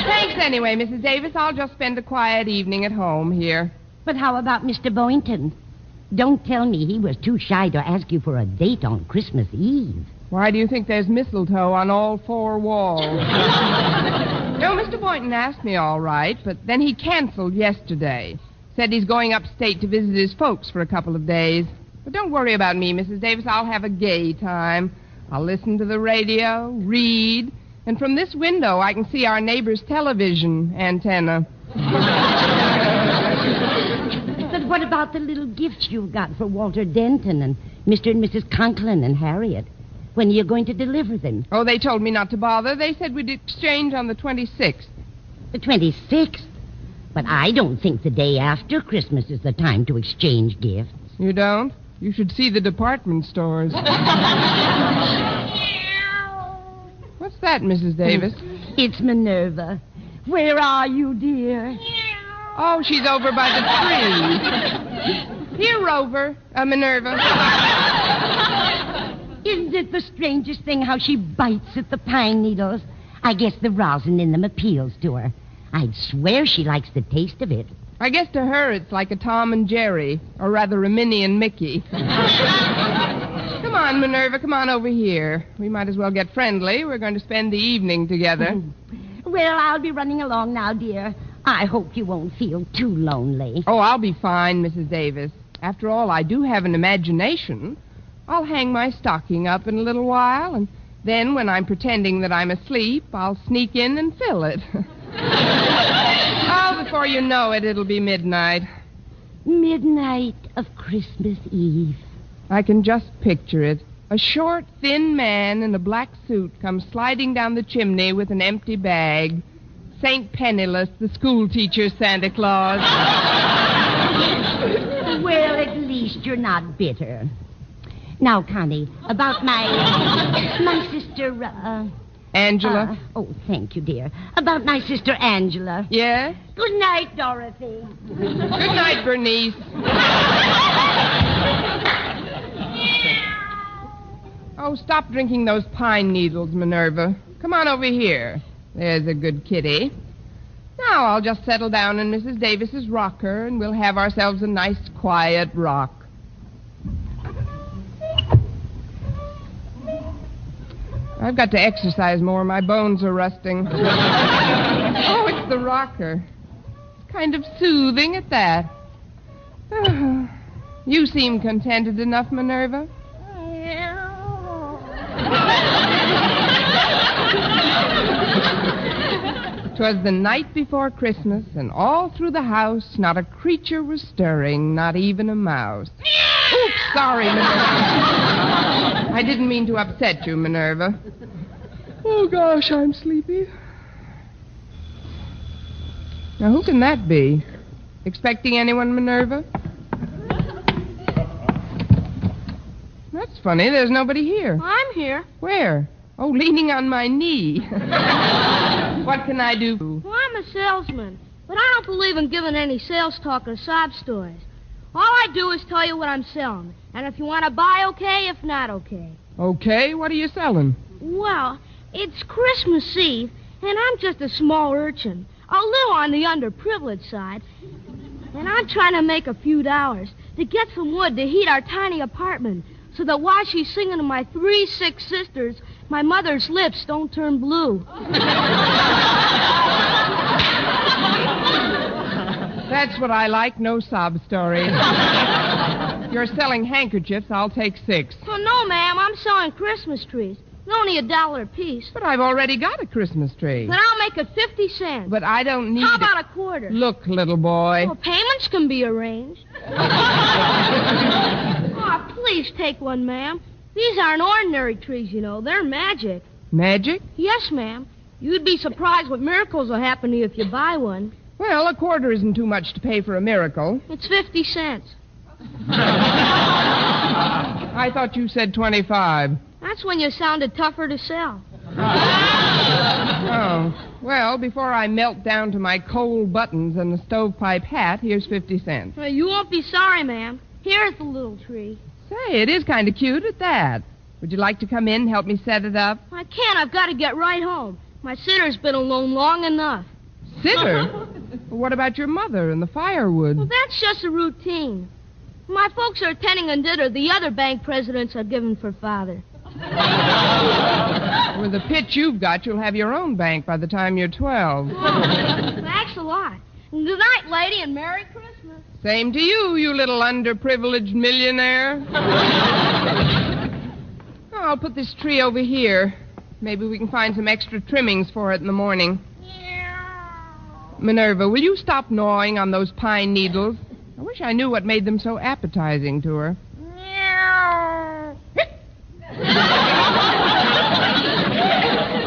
Thanks anyway, Mrs. Davis. I'll just spend a quiet evening at home here. But how about Mr. Boynton? Don't tell me he was too shy to ask you for a date on Christmas Eve. Why do you think there's mistletoe on all four walls? No, Mr. Boynton asked me all right, but then he canceled yesterday. Said he's going upstate to visit his folks for a couple of days. But don't worry about me, Mrs. Davis. I'll have a gay time. I'll listen to the radio, read, and from this window I can see our neighbor's television antenna. But what about the little gifts you've got for Walter Denton and Mr. and Mrs. Conklin and Harriet? When are you going to deliver them? Oh, they told me not to bother. They said we'd exchange on the 26th. The 26th? But I don't think the day after Christmas is the time to exchange gifts. You don't? You should see the department stores. What's that, Mrs. Davis? It's Minerva. Where are you, dear? Oh, she's over by the tree. Here, Rover. Minerva. Isn't it the strangest thing how she bites at the pine needles? I guess the rosin in them appeals to her. I'd swear she likes the taste of it. I guess to her it's like a Tom and Jerry, or rather a Minnie and Mickey. Come on, Minerva, come on over here. We might as well get friendly. We're going to spend the evening together. Well, I'll be running along now, dear. I hope you won't feel too lonely. Oh, I'll be fine, Mrs. Davis. After all, I do have an imagination. I'll hang my stocking up in a little while, and then when I'm pretending that I'm asleep, I'll sneak in and fill it. Oh, before you know it, it'll be midnight. Midnight of Christmas Eve. I can just picture it. A short, thin man in a black suit comes sliding down the chimney with an empty bag. St. Penniless, the school teacher's Santa Claus. Well, at least you're not bitter. Now, Connie, about my sister, Angela? Oh, thank you, dear. About my sister Angela. Yes? Good night, Dorothy. Good night, Bernice. Oh, stop drinking those pine needles, Minerva. Come on over here. There's a good kitty. Now I'll just settle down in Mrs. Davis's rocker, and we'll have ourselves a nice, quiet rock. I've got to exercise more. My bones are rusting. Oh, it's the rocker. It's kind of soothing at that. You seem contented enough, Minerva. 'Twas the night before Christmas, and all through the house not a creature was stirring, not even a mouse. Oops, sorry, Minerva. I didn't mean to upset you, Minerva. Oh, gosh, I'm sleepy. Now, who can that be? Expecting anyone, Minerva? That's funny. There's nobody here. I'm here. Where? Oh, leaning on my knee. What can I do? Well, I'm a salesman, but I don't believe in giving any sales talk or sob stories. All I do is tell you what I'm selling. And if you want to buy, okay. If not, okay. Okay, what are you selling? Well, it's Christmas Eve, and I'm just a small urchin, a little on the underprivileged side. And I'm trying to make a few dollars to get some wood to heat our tiny apartment so that while she's singing to my 3 sick sisters, My mother's lips don't turn blue. That's what I like, no sob stories. You're selling handkerchiefs, I'll take 6. Oh, no, ma'am, I'm selling Christmas trees. They're only $1 a piece. But I've already got a Christmas tree. Then I'll make it 50 cents. But I don't need How it. about a quarter? Look, little boy. Well, payments can be arranged. Oh, please take one, ma'am. These aren't ordinary trees, you know. They're magic. Magic? Yes, ma'am. You'd be surprised what miracles will happen to you if you buy one. Well, a quarter isn't too much to pay for a miracle. It's 50 cents. I thought you said 25. That's when you sounded tougher to sell. Oh. Well, before I melt down to my coal buttons and the stovepipe hat, here's 50 cents. Well, you won't be sorry, ma'am. Here's the little tree. Say, it is kind of cute at that. Would you like to come in and help me set it up? I can't. I've got to get right home. My sitter's been alone long enough. Sitter? Well, what about your mother and the firewood? Well, that's just a routine. My folks are attending a dinner the other bank presidents are giving for Father. With the pitch you've got, you'll have your own bank by the time you're 12. Thanks a lot. And good night, lady, and Merry Christmas. Same to you, you little underprivileged millionaire. I'll put this tree over here. Maybe we can find some extra trimmings for it in the morning. Minerva, will you stop gnawing on those pine needles? I wish I knew what made them so appetizing to her.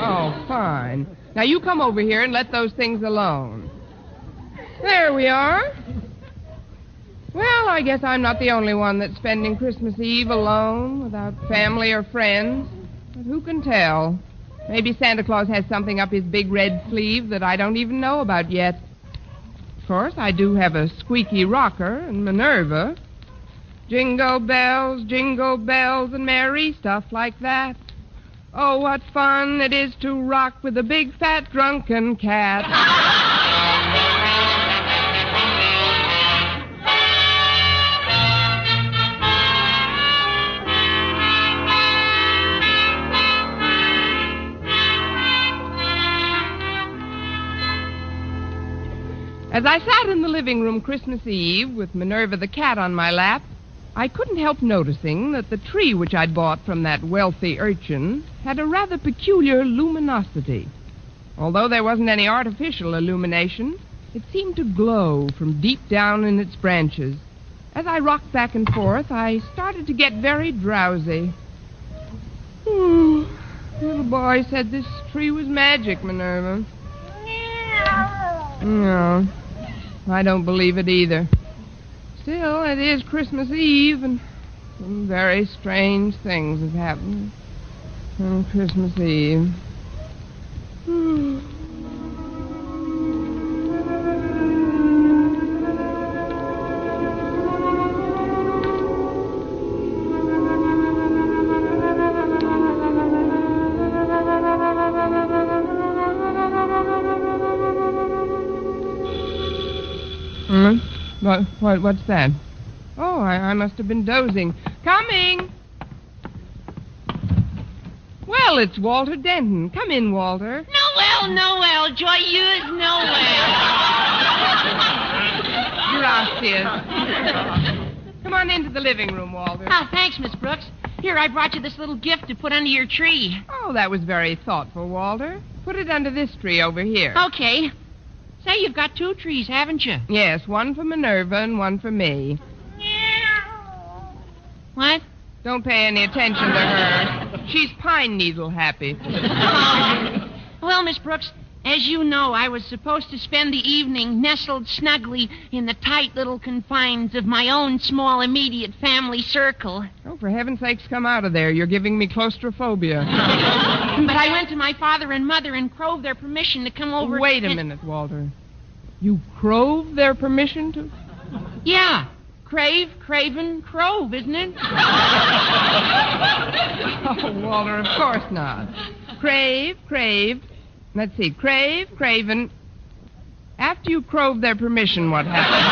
Oh, fine. Now you come over here and let those things alone. There we are. Well, I guess I'm not the only one that's spending Christmas Eve alone without family or friends. But who can tell? Maybe Santa Claus has something up his big red sleeve that I don't even know about yet. Of course, I do have a squeaky rocker and Minerva. Jingle bells, and merry stuff like that. Oh, what fun it is to rock with a big, fat, drunken cat. As I sat in the living room Christmas Eve with Minerva the cat on my lap, I couldn't help noticing that the tree which I'd bought from that wealthy urchin had a rather peculiar luminosity. Although there wasn't any artificial illumination, it seemed to glow from deep down in its branches. As I rocked back and forth, I started to get very drowsy. Little boy said this tree was magic, Minerva. No, I don't believe it either. Still, it is Christmas Eve, and some very strange things have happened on Christmas Eve. What's that? Oh, I must have been dozing. Coming! Well, it's Walter Denton. Come in, Walter. Noel, joyeux Noel. Gracias. Come on into the living room, Walter. Oh, thanks, Miss Brooks. Here, I brought you this little gift to put under your tree. Oh, that was very thoughtful, Walter. Put it under this tree over here. Okay. Say, you've got 2 trees, haven't you? Yes, one for Minerva and one for me. What? Don't pay any attention to her. She's pine needle happy. Well, Miss Brooks, as you know, I was supposed to spend the evening nestled snugly in the tight little confines of my own small immediate family circle. Oh, for heaven's sakes, come out of there. You're giving me claustrophobia. But I went to my father and mother and crowed their permission to come over. Wait a minute, Walter. You crove their permission to? Yeah. Crave, craven, crove, isn't it? Oh, Walter, of course not. Crave, craved. Let's see. Crave, craven. After you crove their permission, what happened?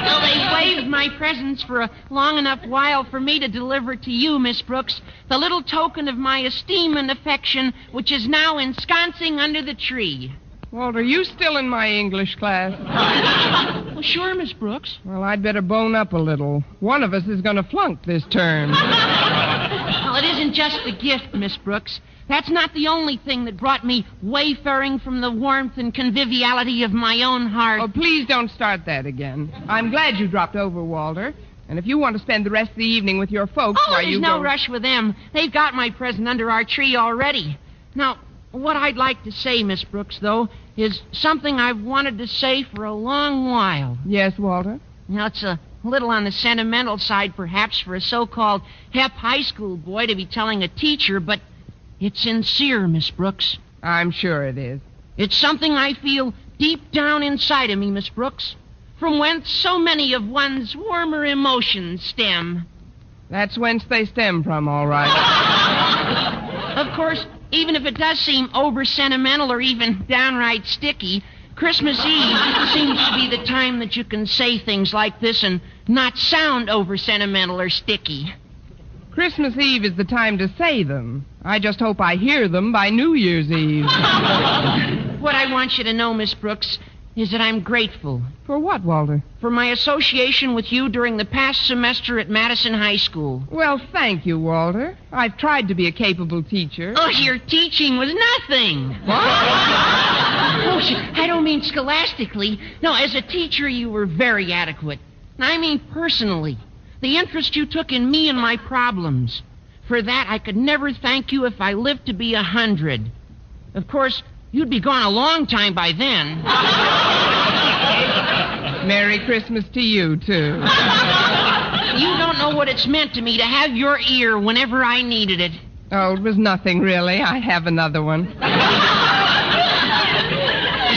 Well, they waived my my presents for a long enough while for me to deliver to you, Miss Brooks, the little token of my esteem and affection, which is now ensconcing under the tree. Walter, are you still in my English class? Well, sure, Miss Brooks. Well, I'd better bone up a little. One of us is going to flunk this term. Well, it isn't just the gift, Miss Brooks. That's not the only thing that brought me wayfaring from the warmth and conviviality of my own heart. Oh, please don't start that again. I'm glad you dropped over, Walter. And if you want to spend the rest of the evening with your folks, there's no rush with them. They've got my present under our tree already. Now, what I'd like to say, Miss Brooks, though, is something I've wanted to say for a long while. Yes, Walter? Now, it's a little on the sentimental side, perhaps, for a so-called hep high school boy to be telling a teacher, but it's sincere, Miss Brooks. I'm sure it is. It's something I feel deep down inside of me, Miss Brooks, from whence so many of one's warmer emotions stem. That's whence they stem from, all right. Of course, even if it does seem over-sentimental or even downright sticky, Christmas Eve seems to be the time that you can say things like this and not sound over-sentimental or sticky. Christmas Eve is the time to say them. I just hope I hear them by New Year's Eve. What I want you to know, Miss Brooks, is that I'm grateful. For what, Walter? For my association with you during the past semester at Madison High School. Well, thank you, Walter. I've tried to be a capable teacher. Oh, your teaching was nothing. What? I don't mean scholastically. No, as a teacher, you were very adequate. I mean personally. The interest you took in me and my problems. For that, I could never thank you if I lived to be 100. Of course, you'd be gone a long time by then. Merry Christmas to you, too. You don't know what it's meant to me to have your ear whenever I needed it. Oh, it was nothing, really. I have another one.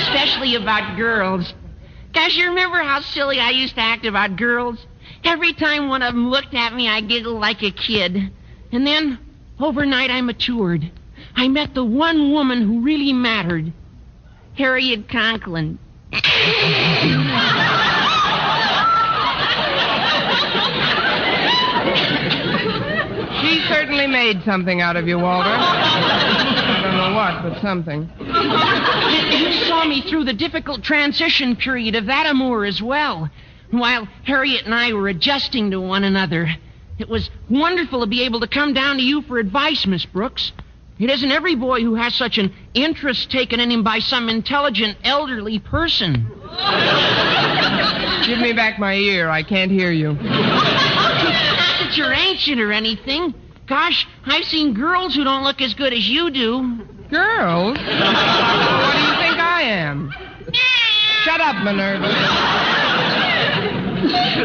Especially about girls. Gosh, you remember how silly I used to act about girls? Every time one of them looked at me, I giggled like a kid. And then, overnight, I matured. I met the one woman who really mattered. Harriet Conklin. She certainly made something out of you, Walter. I don't know what, but something. You saw me through the difficult transition period of that amour as well. While Harriet and I were adjusting to one another. It was wonderful to be able to come down to you for advice, Miss Brooks. It isn't every boy who has such an interest taken in him by some intelligent, elderly person. Give me back my ear. I can't hear you. Not that you're ancient or anything. Gosh, I've seen girls who don't look as good as you do. Girls? What do you think I am? Shut up, Minerva.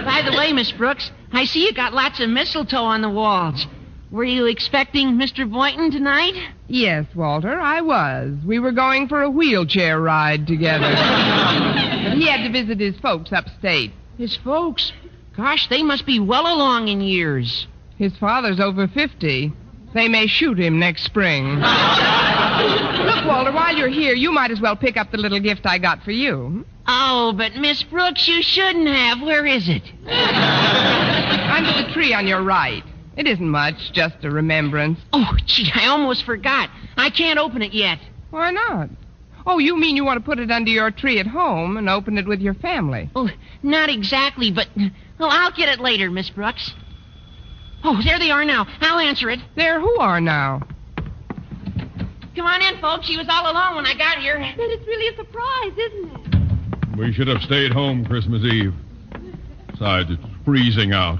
By the way, Miss Brooks, I see you got lots of mistletoe on the walls. Were you expecting Mr. Boynton tonight? Yes, Walter, I was. We were going for a wheelchair ride together. But he had to visit his folks upstate. His folks? Gosh, they must be well along in years. His father's over 50. They may shoot him next spring. Look, Walter, while you're here, you might as well pick up the little gift I got for you. Oh, but Miss Brooks, you shouldn't have. Where is it? Under the tree on your right. It isn't much, just a remembrance. Oh, gee, I almost forgot. I can't open it yet. Why not? Oh, you mean you want to put it under your tree at home and open it with your family? Oh, not exactly, but... Well, I'll get it later, Miss Brooks. Oh, there they are now. I'll answer it. There who are now? Come on in, folks. She was all alone when I got here. But it's really a surprise, isn't it? We should have stayed home Christmas Eve. Besides, it's freezing out.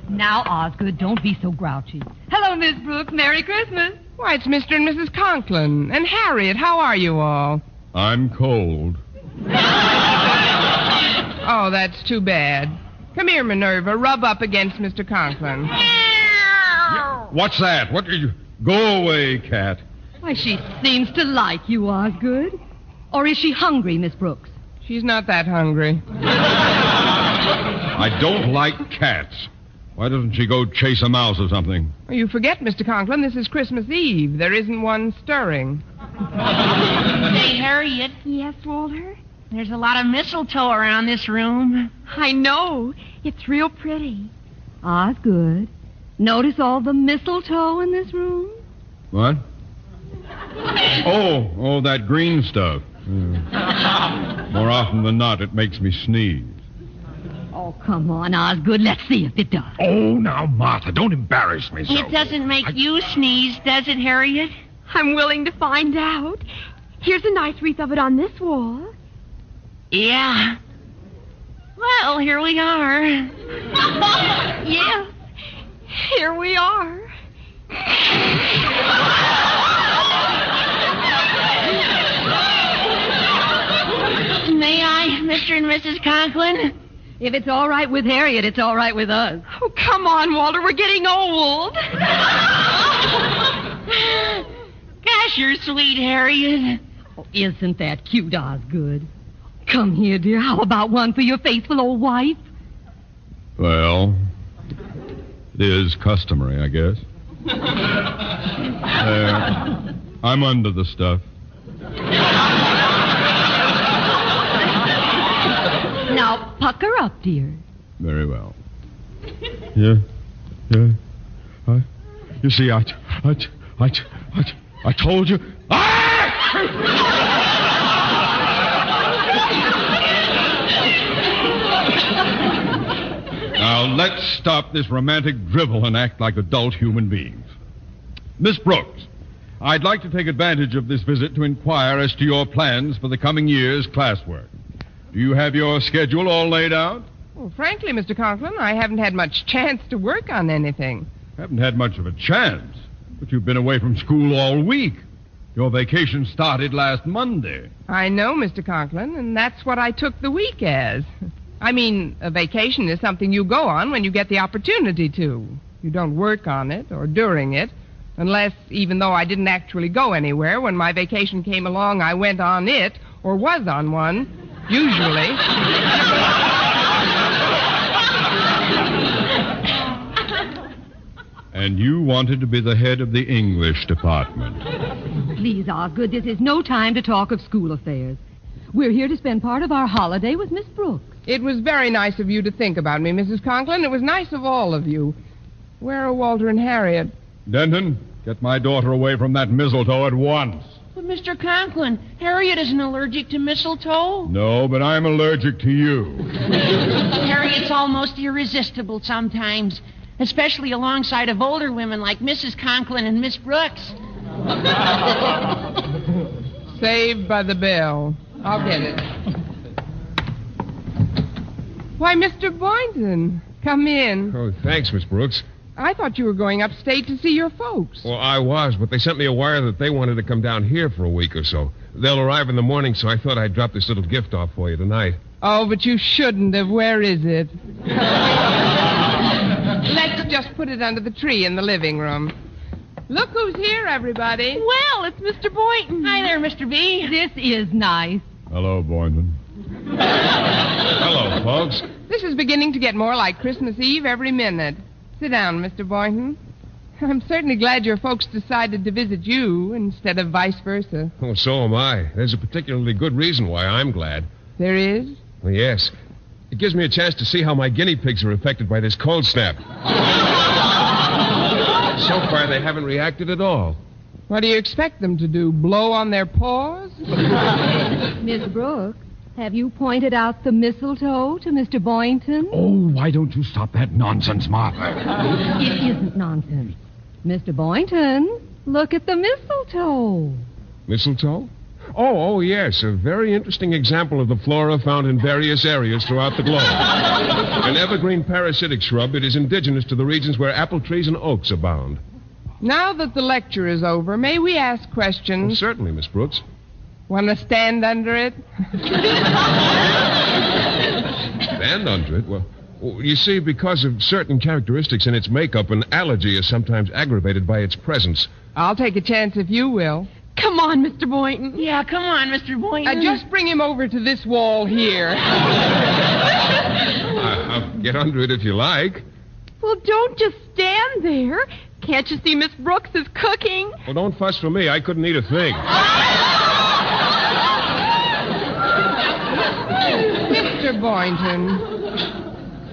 Now, Osgood, don't be so grouchy. Hello, Miss Brooks. Merry Christmas. Why, it's Mr. and Mrs. Conklin. And Harriet, how are you all? I'm cold. Oh, that's too bad. Come here, Minerva. Rub up against Mr. Conklin. What's that? What did you... Go away, cat. Why, she seems to like you, Osgood. Or is she hungry, Miss Brooks? She's not that hungry. I don't like cats. Why doesn't she go chase a mouse or something? Oh, you forget, Mr. Conklin, this is Christmas Eve. There isn't one stirring. Hey, Harriet. Yes, Walter? There's a lot of mistletoe around this room. I know. It's real pretty. Osgood, notice all the mistletoe in this room? What? Oh, that green stuff. Yeah. More often than not, it makes me sneeze. Oh, come on, Osgood. Let's see if it does. Oh, now, Martha, don't embarrass me so. It doesn't make you sneeze, does it, Harriet? I'm willing to find out. Here's a nice wreath of it on this wall. Yeah. Well, here we are. Yes, here we are. May I, Mr. and Mrs. Conklin? If it's all right with Harriet, it's all right with us. Oh, come on, Walter. We're getting old. Gosh, you're sweet, Harriet. Oh, isn't that cute, Osgood? Come here, dear. How about one for your faithful old wife? Well, it is customary, I guess. I'm under the stuff. Now, pucker up, dear. Very well. Yeah. You see, I told you. Now, let's stop this romantic drivel and act like adult human beings. Miss Brooks, I'd like to take advantage of this visit to inquire as to your plans for the coming year's classwork. Do you have your schedule all laid out? Well, frankly, Mr. Conklin, I haven't had much chance to work on anything. Haven't had much of a chance, but you've been away from school all week. Your vacation started last Monday. I know, Mr. Conklin, and that's what I took the week as. I mean, a vacation is something you go on when you get the opportunity to. You don't work on it or during it, unless, even though I didn't actually go anywhere, when my vacation came along, I went on it or was on one, usually. And you wanted to be the head of the English department. Please, Osgood, this is no time to talk of school affairs. We're here to spend part of our holiday with Miss Brooks. It was very nice of you to think about me, Mrs. Conklin. It was nice of all of you. Where are Walter and Harriet? Denton, get my daughter away from that mistletoe at once. But, Mr. Conklin, Harriet isn't allergic to mistletoe. No, but I'm allergic to you. Harriet's almost irresistible sometimes, especially alongside of older women like Mrs. Conklin and Miss Brooks. Saved by the bell. I'll get it. Why, Mr. Boynton, come in. Oh, thanks, Miss Brooks. I thought you were going upstate to see your folks. Well, I was, but they sent me a wire that they wanted to come down here for a week or so. They'll arrive in the morning, so I thought I'd drop this little gift off for you tonight. Oh, but you shouldn't have. Where is it? Let's just put it under the tree in the living room. Look who's here, everybody. Well, it's Mr. Boynton. Hi there, Mr. B. This is nice. Hello, Boynton. Hello, folks. This is beginning to get more like Christmas Eve every minute. Sit down, Mr. Boynton. I'm certainly glad your folks decided to visit you instead of vice versa. Oh, so am I. There's a particularly good reason why I'm glad. There is? Well, yes. It gives me a chance to see how my guinea pigs are affected by this cold snap. So far, they haven't reacted at all. What do you expect them to do, blow on their paws? Miss Brooks, have you pointed out the mistletoe to Mr. Boynton? Oh, why don't you stop that nonsense, Martha? It isn't nonsense. Mr. Boynton, look at the mistletoe. Mistletoe? Oh, yes. A very interesting example of the flora found in various areas throughout the globe. An evergreen parasitic shrub, it is indigenous to the regions where apple trees and oaks abound. Now that the lecture is over, may we ask questions? Oh, certainly, Miss Brooks. Want to stand under it? Stand under it? Well, you see, because of certain characteristics in its makeup, an allergy is sometimes aggravated by its presence. I'll take a chance if you will. Come on, Mr. Boynton. Yeah, come on, Mr. Boynton. Just bring him over to this wall here. I'll get under it if you like. Well, don't just stand there. Can't you see Miss Brooks is cooking? Well, don't fuss for me. I couldn't eat a thing. Mr. Boynton,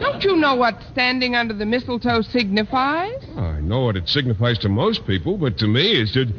don't Don't you know what standing under the mistletoe signifies? I know what it signifies to most people, but to me it's just...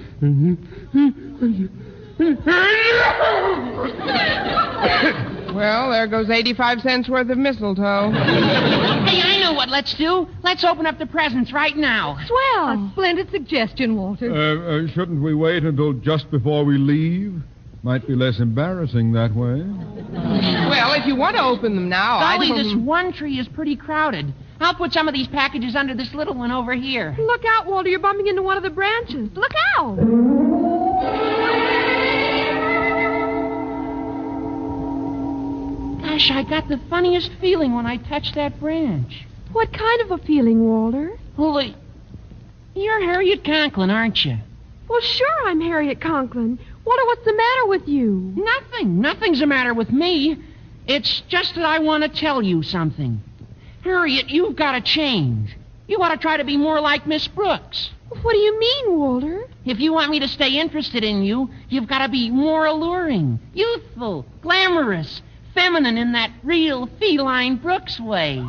Well, there goes 85 cents worth of mistletoe. Hey, I know what let's do. Let's open up the presents right now. Swell. A splendid suggestion, Walter. Shouldn't we wait until just before we leave? Might be less embarrassing that way. Well, if you want to open them now, Golly, this one tree is pretty crowded. I'll put some of these packages under this little one over here. Look out, Walter. You're bumping into one of the branches. Look out. Gosh, I got the funniest feeling when I touched that branch. What kind of a feeling, Walter? Well, you're Harriet Conklin, aren't you? Well, sure, I'm Harriet Conklin. Walter, what's the matter with you? Nothing. Nothing's the matter with me. It's just that I want to tell you something. Harriet, you've got to change. You ought to try to be more like Miss Brooks. What do you mean, Walter? If you want me to stay interested in you, you've got to be more alluring, youthful, glamorous, feminine in that real feline Brooks way.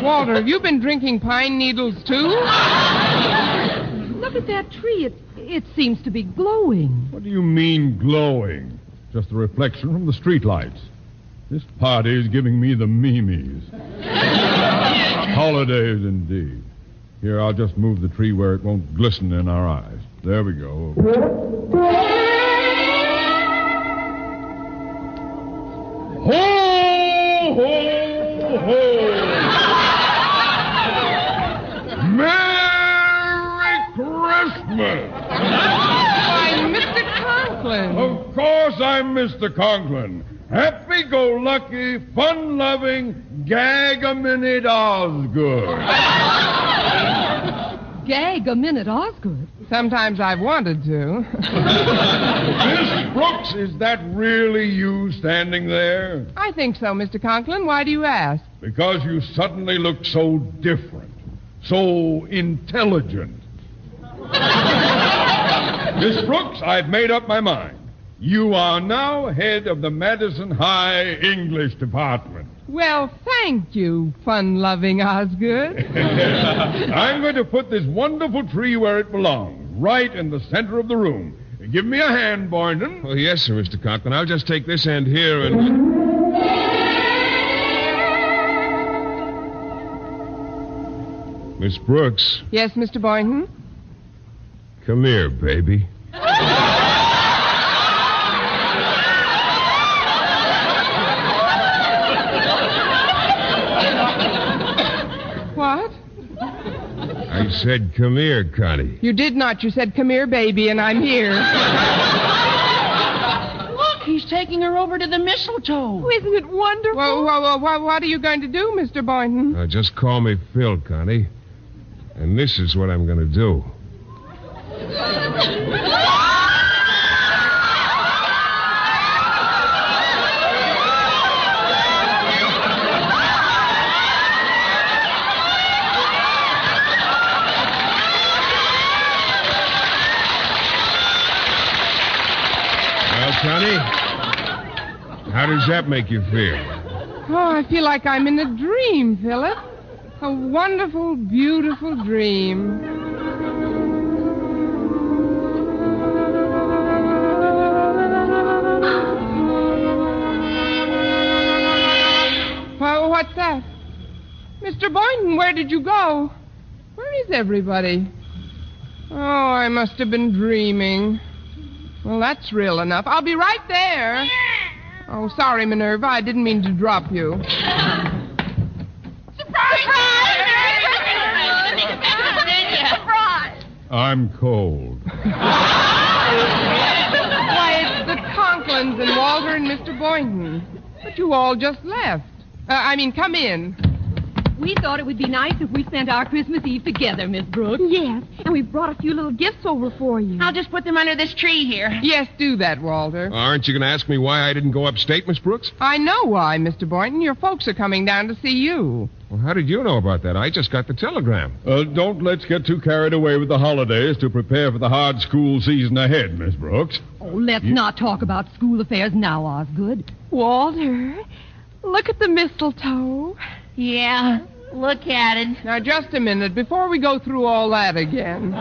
Walter, have you been drinking pine needles, too? Look at that tree. It seems to be glowing. What do you mean, glowing? Just a reflection from the streetlights. This party is giving me the memes. Holidays, indeed. Here, I'll just move the tree where it won't glisten in our eyes. There we go. Ho, ho, ho! Merry Christmas! Why, Mr. Conklin. Of course I'm Mr. Conklin. Happy-go-lucky, fun-loving, gag-a-minute Osgood. Gag-a-minute Osgood? Sometimes I've wanted to. Miss Brooks, is that really you standing there? I think so, Mr. Conklin. Why do you ask? Because you suddenly look so different, so intelligent. Miss Brooks, I've made up my mind. You are now head of the Madison High English Department. Well, thank you, fun-loving Osgood. I'm going to put this wonderful tree where it belongs, right in the center of the room. Give me a hand, Boynton. Oh, yes, sir, Mr. Conklin. I'll just take this end here and... Miss Brooks. Yes, Mr. Boynton? Come here, baby. What? I said, come here, Connie. You did not. You said, come here, baby, and I'm here. Look, he's taking her over to the mistletoe. Oh, isn't it wonderful? Well, what are you going to do, Mr. Boynton? Just call me Phil, Connie. And this is what I'm going to do. Connie, how does that make you feel? Oh, I feel like I'm in a dream, Philip. A wonderful, beautiful dream. Well, what's that? Mr. Boynton, where did you go? Where is everybody? Oh, I must have been dreaming. Well, that's real enough. I'll be right there. Oh, sorry, Minerva. I didn't mean to drop you. Surprise! I'm cold. Why, it's the Conklins and Walter and Mr. Boynton. But you all just left. Come in. We thought it would be nice if we spent our Christmas Eve together, Miss Brooks. Yes, and we brought a few little gifts over for you. I'll just put them under this tree here. Yes, do that, Walter. Aren't you going to ask me why I didn't go upstate, Miss Brooks? I know why, Mr. Boynton. Your folks are coming down to see you. Well, how did you know about that? I just got the telegram. Don't let's get too carried away with the holidays to prepare for the hard school season ahead, Miss Brooks. Oh, let's not talk about school affairs now, Osgood. Walter, Look at the mistletoe. Yeah, look at it. Now, just a minute, before we go through all that again.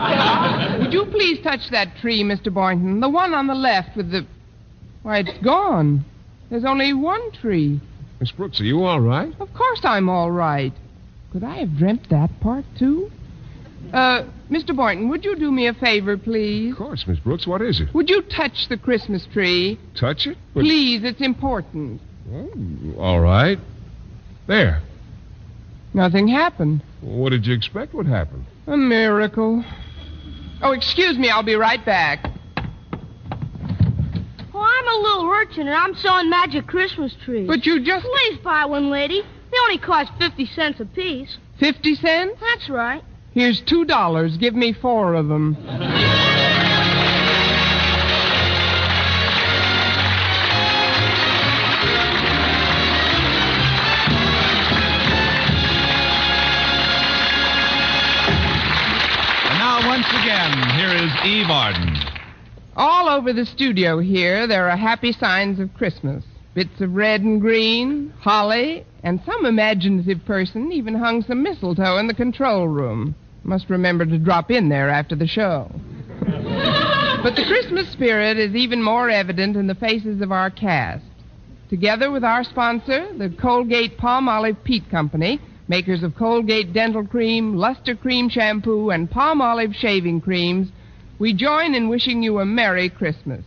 Would you please touch that tree, Mr. Boynton? The one on the left with the... Why, it's gone. There's only one tree. Miss Brooks, are you all right? Of course I'm all right. Could I have dreamt that part, too? Mr. Boynton, would you do me a favor, please? Of course, Miss Brooks. What is it? Would you touch the Christmas tree? Touch it? Please, it's important. Oh, all right. There. Nothing happened. What did you expect would happen? A miracle. Oh, excuse me, I'll be right back. Oh, I'm a little urchin, and I'm selling magic Christmas trees. But you just... Please buy one, lady. They only cost 50 cents apiece. 50 cents? That's right. Here's $2. Give me 4 of them. Once again, here is Eve Arden. All over the studio here, there are happy signs of Christmas. Bits of red and green, holly, and some imaginative person even hung some mistletoe in the control room. Must remember to drop in there after the show. But the Christmas spirit is even more evident in the faces of our cast. Together with our sponsor, the Colgate Palmolive Peat Company, makers of Colgate Dental Cream, Luster Cream Shampoo, and Palmolive Shaving Creams, we join in wishing you a Merry Christmas.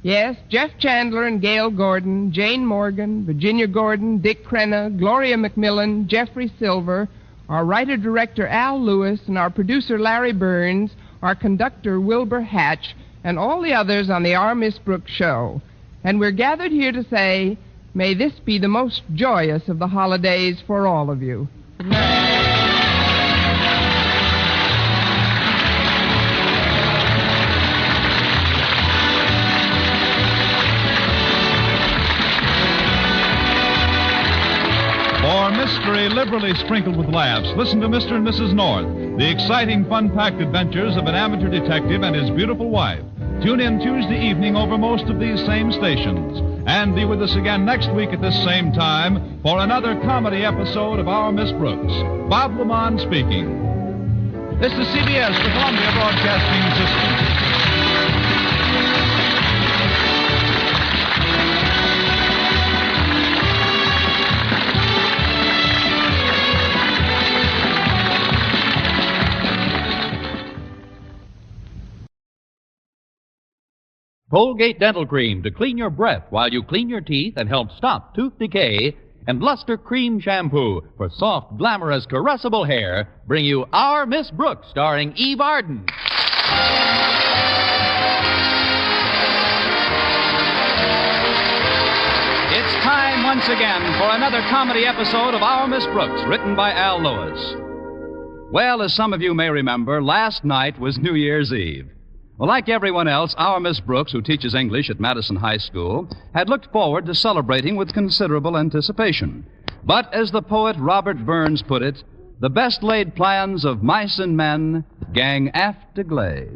Yes, Jeff Chandler and Gail Gordon, Jane Morgan, Virginia Gordon, Dick Crenna, Gloria McMillan, Jeffrey Silver, our writer-director Al Lewis, and our producer Larry Burns, our conductor Wilbur Hatch, and all the others on the Our Miss Brooks show. And we're gathered here to say, may this be the most joyous of the holidays for all of you. For mystery liberally sprinkled with laughs, listen to Mr. and Mrs. North, the exciting, fun-packed adventures of an amateur detective and his beautiful wife. Tune in Tuesday evening over most of these same stations. And be with us again next week at this same time for another comedy episode of Our Miss Brooks. Bob Lamont speaking. This is CBS, the Columbia Broadcasting System. Colgate Dental Cream to clean your breath while you clean your teeth and help stop tooth decay. And Luster Cream Shampoo for soft, glamorous, caressable hair bring you Our Miss Brooks, starring Eve Arden. It's time once again for another comedy episode of Our Miss Brooks, written by Al Lewis. Well, as some of you may remember, last night was New Year's Eve. Well, like everyone else, our Miss Brooks, who teaches English at Madison High School, had looked forward to celebrating with considerable anticipation. But as the poet Robert Burns put it, the best laid plans of mice and men gang aft agley.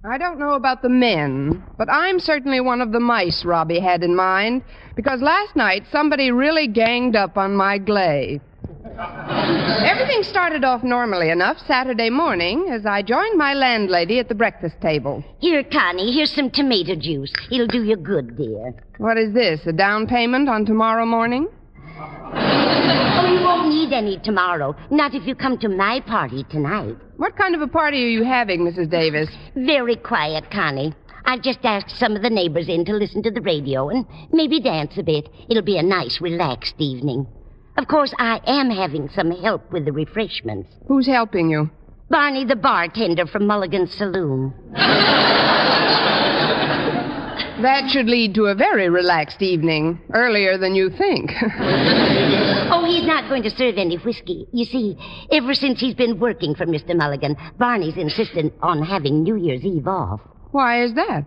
I don't know about the men, but I'm certainly one of the mice Robbie had in mind, because last night somebody really ganged up on my gley. Everything started off normally enough Saturday morning as I joined my landlady at the breakfast table. Here, Connie, here's some tomato juice. It'll do you good, dear. What is this, a down payment on tomorrow morning? Oh, you won't need any tomorrow. Not if you come to my party tonight. What kind of a party are you having, Mrs. Davis? Very quiet, Connie. I've just asked some of the neighbors in to listen to the radio and maybe dance a bit. It'll be a nice, relaxed evening. Of course, I am having some help with the refreshments. Who's helping you? Barney, the bartender from Mulligan's Saloon. That should lead to a very relaxed evening, earlier than you think. Oh, he's not going to serve any whiskey. You see, ever since he's been working for Mr. Mulligan, Barney's insisted on having New Year's Eve off. Why is that?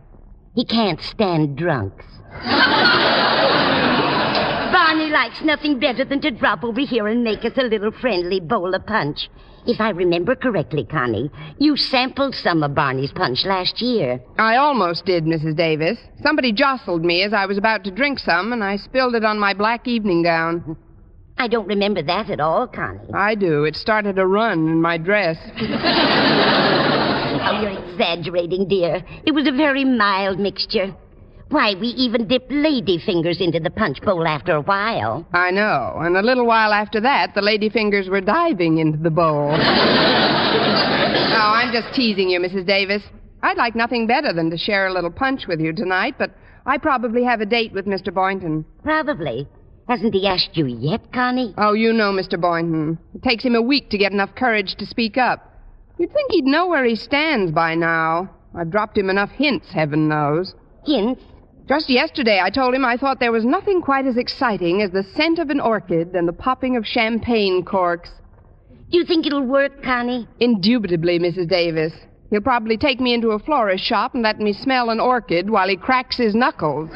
He can't stand drunks. Barney likes nothing better than to drop over here and make us a little friendly bowl of punch. If I remember correctly, Connie, you sampled some of Barney's punch last year. I almost did, Mrs. Davis. Somebody jostled me as I was about to drink some, and I spilled it on my black evening gown. I don't remember that at all, Connie. I do. It started a run in my dress. Oh, you're exaggerating, dear. It was a very mild mixture. Why, we even dipped lady fingers into the punch bowl after a while. I know. And a little while after that, the lady fingers were diving into the bowl. Oh, I'm just teasing you, Mrs. Davis. I'd like nothing better than to share a little punch with you tonight, but I probably have a date with Mr. Boynton. Probably. Hasn't he asked you yet, Connie? Oh, you know Mr. Boynton. It takes him a week to get enough courage to speak up. You'd think he'd know where he stands by now. I've dropped him enough hints, heaven knows. Hints? Just yesterday, I told him I thought there was nothing quite as exciting as the scent of an orchid and the popping of champagne corks. Do you think it'll work, Connie? Indubitably, Mrs. Davis. He'll probably take me into a florist shop and let me smell an orchid while he cracks his knuckles.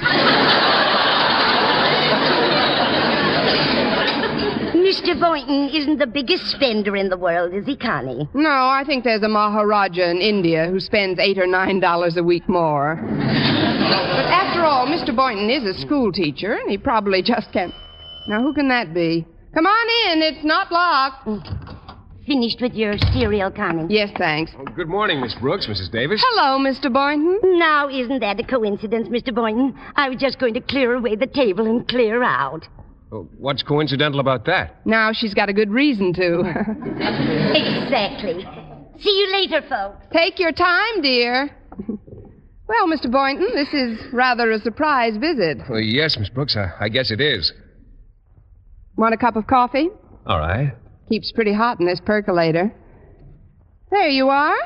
Mr. Boynton isn't the biggest spender in the world, is he, Connie? No, I think there's a Maharaja in India who spends $8 or $9 a week more. But after all, Mr. Boynton is a school teacher, and he probably just can't... Now, who can that be? Come on in. It's not locked. Finished with your cereal, Connie? Yes, thanks. Oh, good morning, Miss Brooks, Mrs. Davis. Hello, Mr. Boynton. Now, isn't that a coincidence, Mr. Boynton? I was just going to clear away the table and clear out. Oh, what's coincidental about that? Now she's got a good reason to. Exactly. See you later, folks. Take your time, dear. Well, Mr. Boynton, this is rather a surprise visit. Well, yes, Miss Brooks, I guess it is. Want a cup of coffee? All right. Keeps pretty hot in this percolator. There you are.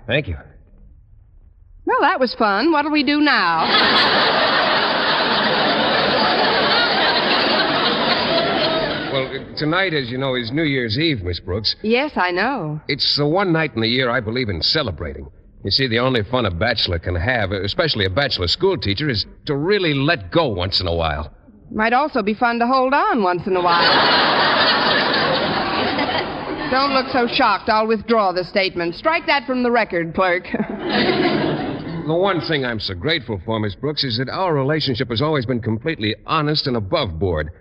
Thank you. Well, that was fun. What'll we do now? Well, tonight, as you know, is New Year's Eve, Miss Brooks. Yes, I know. It's the one night in the year I believe in celebrating. You see, the only fun a bachelor can have, especially a bachelor school teacher, is to really let go once in a while. Might also be fun to hold on once in a while. Don't look so shocked. I'll withdraw the statement. Strike that from the record, clerk. The one thing I'm so grateful for, Miss Brooks, is that our relationship has always been completely honest and above board.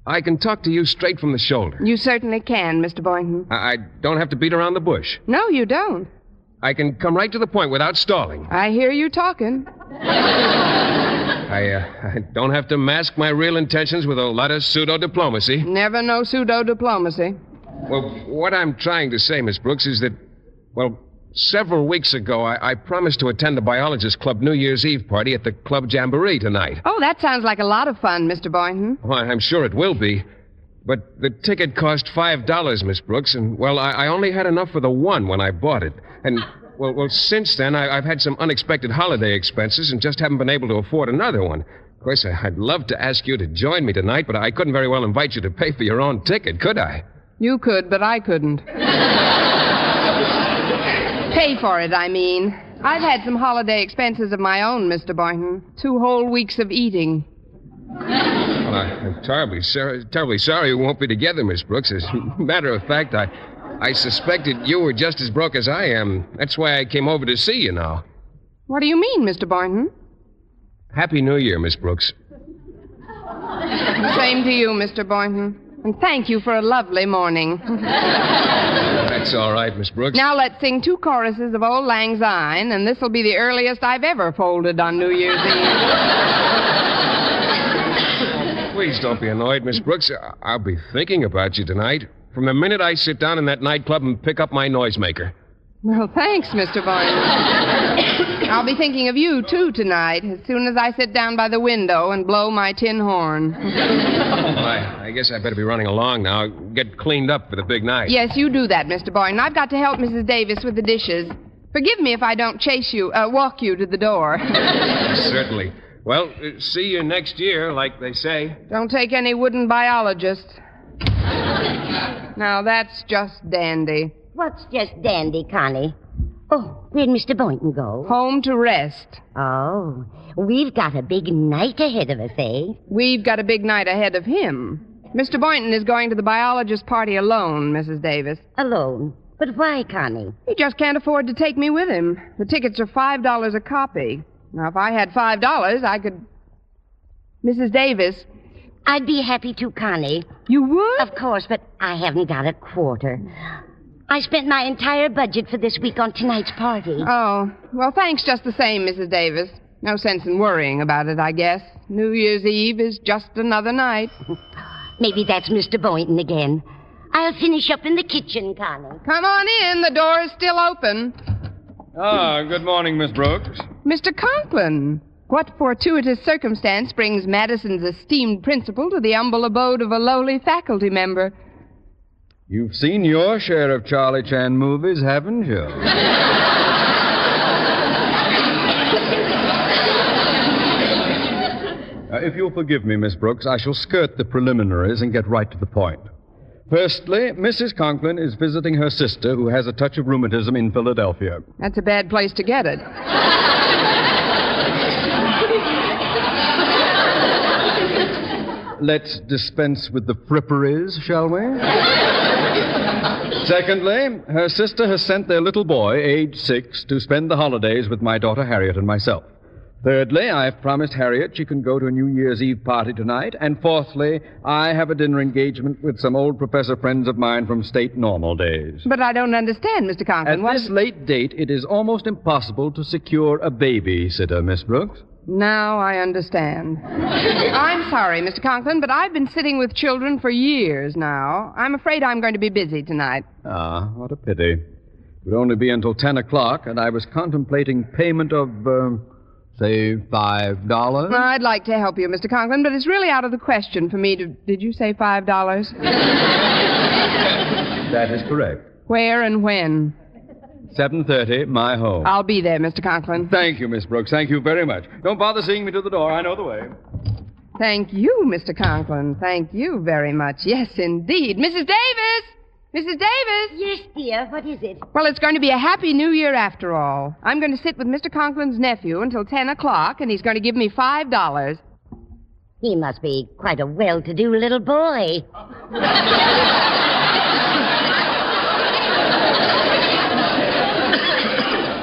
I can talk to you straight from the shoulder. You certainly can, Mr. Boynton. I don't have to beat around the bush. No, you don't. I can come right to the point without stalling. I hear you talking. I don't have to mask my real intentions with a lot of pseudo-diplomacy. Never no pseudo-diplomacy. Well, what I'm trying to say, Miss Brooks, is that, well, several weeks ago, I promised to attend the Biologist Club New Year's Eve party at the Club Jamboree tonight. Oh, that sounds like a lot of fun, Mr. Boynton. Well, I'm sure it will be. But the ticket cost $5, Miss Brooks, and, well, I only had enough for the one when I bought it. And, well, since then, I've had some unexpected holiday expenses and just haven't been able to afford another one. Of course, I'd love to ask you to join me tonight, but I couldn't very well invite you to pay for your own ticket, could I? You could, but I couldn't. Pay for it, I mean. I've had some holiday expenses of my own, Mr. Boynton. 2 whole weeks of eating. Well, I'm terribly sorry we won't be together, Miss Brooks. As a matter of fact, I suspected you were just as broke as I am. That's why I came over to see you now. What do you mean, Mr. Boynton? Happy New Year, Miss Brooks. Same to you, Mr. Boynton. And thank you for a lovely morning. That's all right, Miss Brooks. Now let's sing 2 choruses of Old Lang Syne, and this'll be the earliest I've ever folded on New Year's Eve. Please don't be annoyed, Miss Brooks. I'll be thinking about you tonight. From the minute I sit down in that nightclub and pick up my noisemaker. Well, thanks, Mr. Boynton. I'll be thinking of you, too, tonight, as soon as I sit down by the window and blow my tin horn. Well, I guess I better be running along now. Get cleaned up for the big night. Yes, you do that, Mr. Boynton. I've got to help Mrs. Davis with the dishes. Forgive me if I don't walk you to the door. Certainly. Well, see you next year, like they say. Don't take any wooden biologists. Now, that's just dandy. What's just dandy, Connie? Oh, where'd Mr. Boynton go? Home to rest. Oh, we've got a big night ahead of us, eh? We've got a big night ahead of him. Mr. Boynton is going to the biologist party alone, Mrs. Davis. Alone? But why, Connie? He just can't afford to take me with him. The tickets are $5 a copy. Now, if I had $5, I could... Mrs. Davis. I'd be happy to, Connie. You would? Of course, but I haven't got a quarter. I spent my entire budget for this week on tonight's party. Oh, well, thanks just the same, Mrs. Davis. No sense in worrying about it, I guess. New Year's Eve is just another night. Maybe that's Mr. Boynton again. I'll finish up in the kitchen, Connie. Come on in. The door is still open. Ah, good morning, Miss Brooks. Mr. Conklin, what fortuitous circumstance brings Madison's esteemed principal to the humble abode of a lowly faculty member? You've seen your share of Charlie Chan movies, haven't you? If you'll forgive me, Miss Brooks, I shall skirt the preliminaries and get right to the point. Firstly, Mrs. Conklin is visiting her sister, who has a touch of rheumatism in Philadelphia. That's a bad place to get it. Let's dispense with the fripperies, shall we? Secondly, her sister has sent their little boy, age 6, to spend the holidays with my daughter Harriet and myself. Thirdly, I've promised Harriet she can go to a New Year's Eve party tonight. And fourthly, I have a dinner engagement with some old professor friends of mine from state normal days. But I don't understand, Mr. Conklin. At this late date, it is almost impossible to secure a babysitter, Miss Brooks. Now I understand. I'm sorry, Mr. Conklin, but I've been sitting with children for years now. I'm afraid I'm going to be busy tonight. Ah, what a pity. It would only be until 10 o'clock, and I was contemplating payment of, say, $5. I'd like to help you, Mr. Conklin, but it's really out of the question for me to... Did you say $5? That is correct. Where and when? 7:30, my home. I'll be there, Mr. Conklin. Thank you, Miss Brooks. Thank you very much. Don't bother seeing me to the door. I know the way. Thank you, Mr. Conklin. Thank you very much. Yes, indeed. Mrs. Davis! Mrs. Davis! Yes, dear. What is it? Well, it's going to be a happy New Year after all. I'm going to sit with Mr. Conklin's nephew until 10 o'clock, and he's going to give me $5. He must be quite a well-to-do little boy.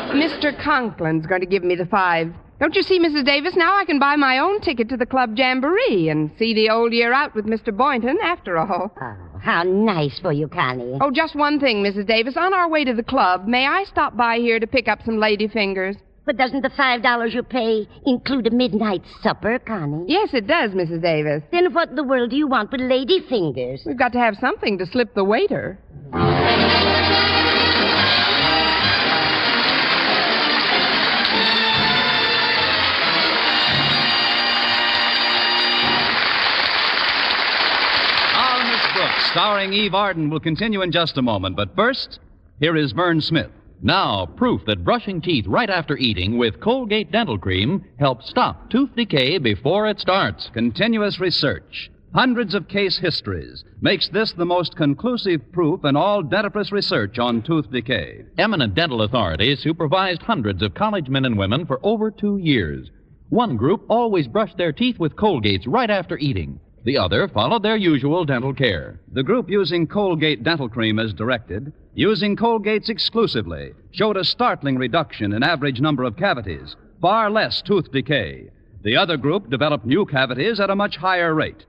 Mr. Conklin's going to give me the $5. Don't you see, Mrs. Davis? Now I can buy my own ticket to the club jamboree and see the old year out with Mr. Boynton after all. Oh, how nice for you, Connie. Oh, just one thing, Mrs. Davis. On our way to the club, may I stop by here to pick up some lady fingers? But doesn't the $5 you pay include a midnight supper, Connie? Yes, it does, Mrs. Davis. Then what in the world do you want with lady fingers? We've got to have something to slip the waiter. Starring Eve Arden will continue in just a moment. But first, here is Vern Smith. Now, proof that brushing teeth right after eating with Colgate Dental Cream helps stop tooth decay before it starts. Continuous research, hundreds of case histories, makes this the most conclusive proof in all dentifrice research on tooth decay. Eminent dental authorities supervised hundreds of college men and women for over 2 years. One group always brushed their teeth with Colgates right after eating. The other followed their usual dental care. The group using Colgate Dental Cream as directed, using Colgates exclusively, showed a startling reduction in average number of cavities, far less tooth decay. The other group developed new cavities at a much higher rate.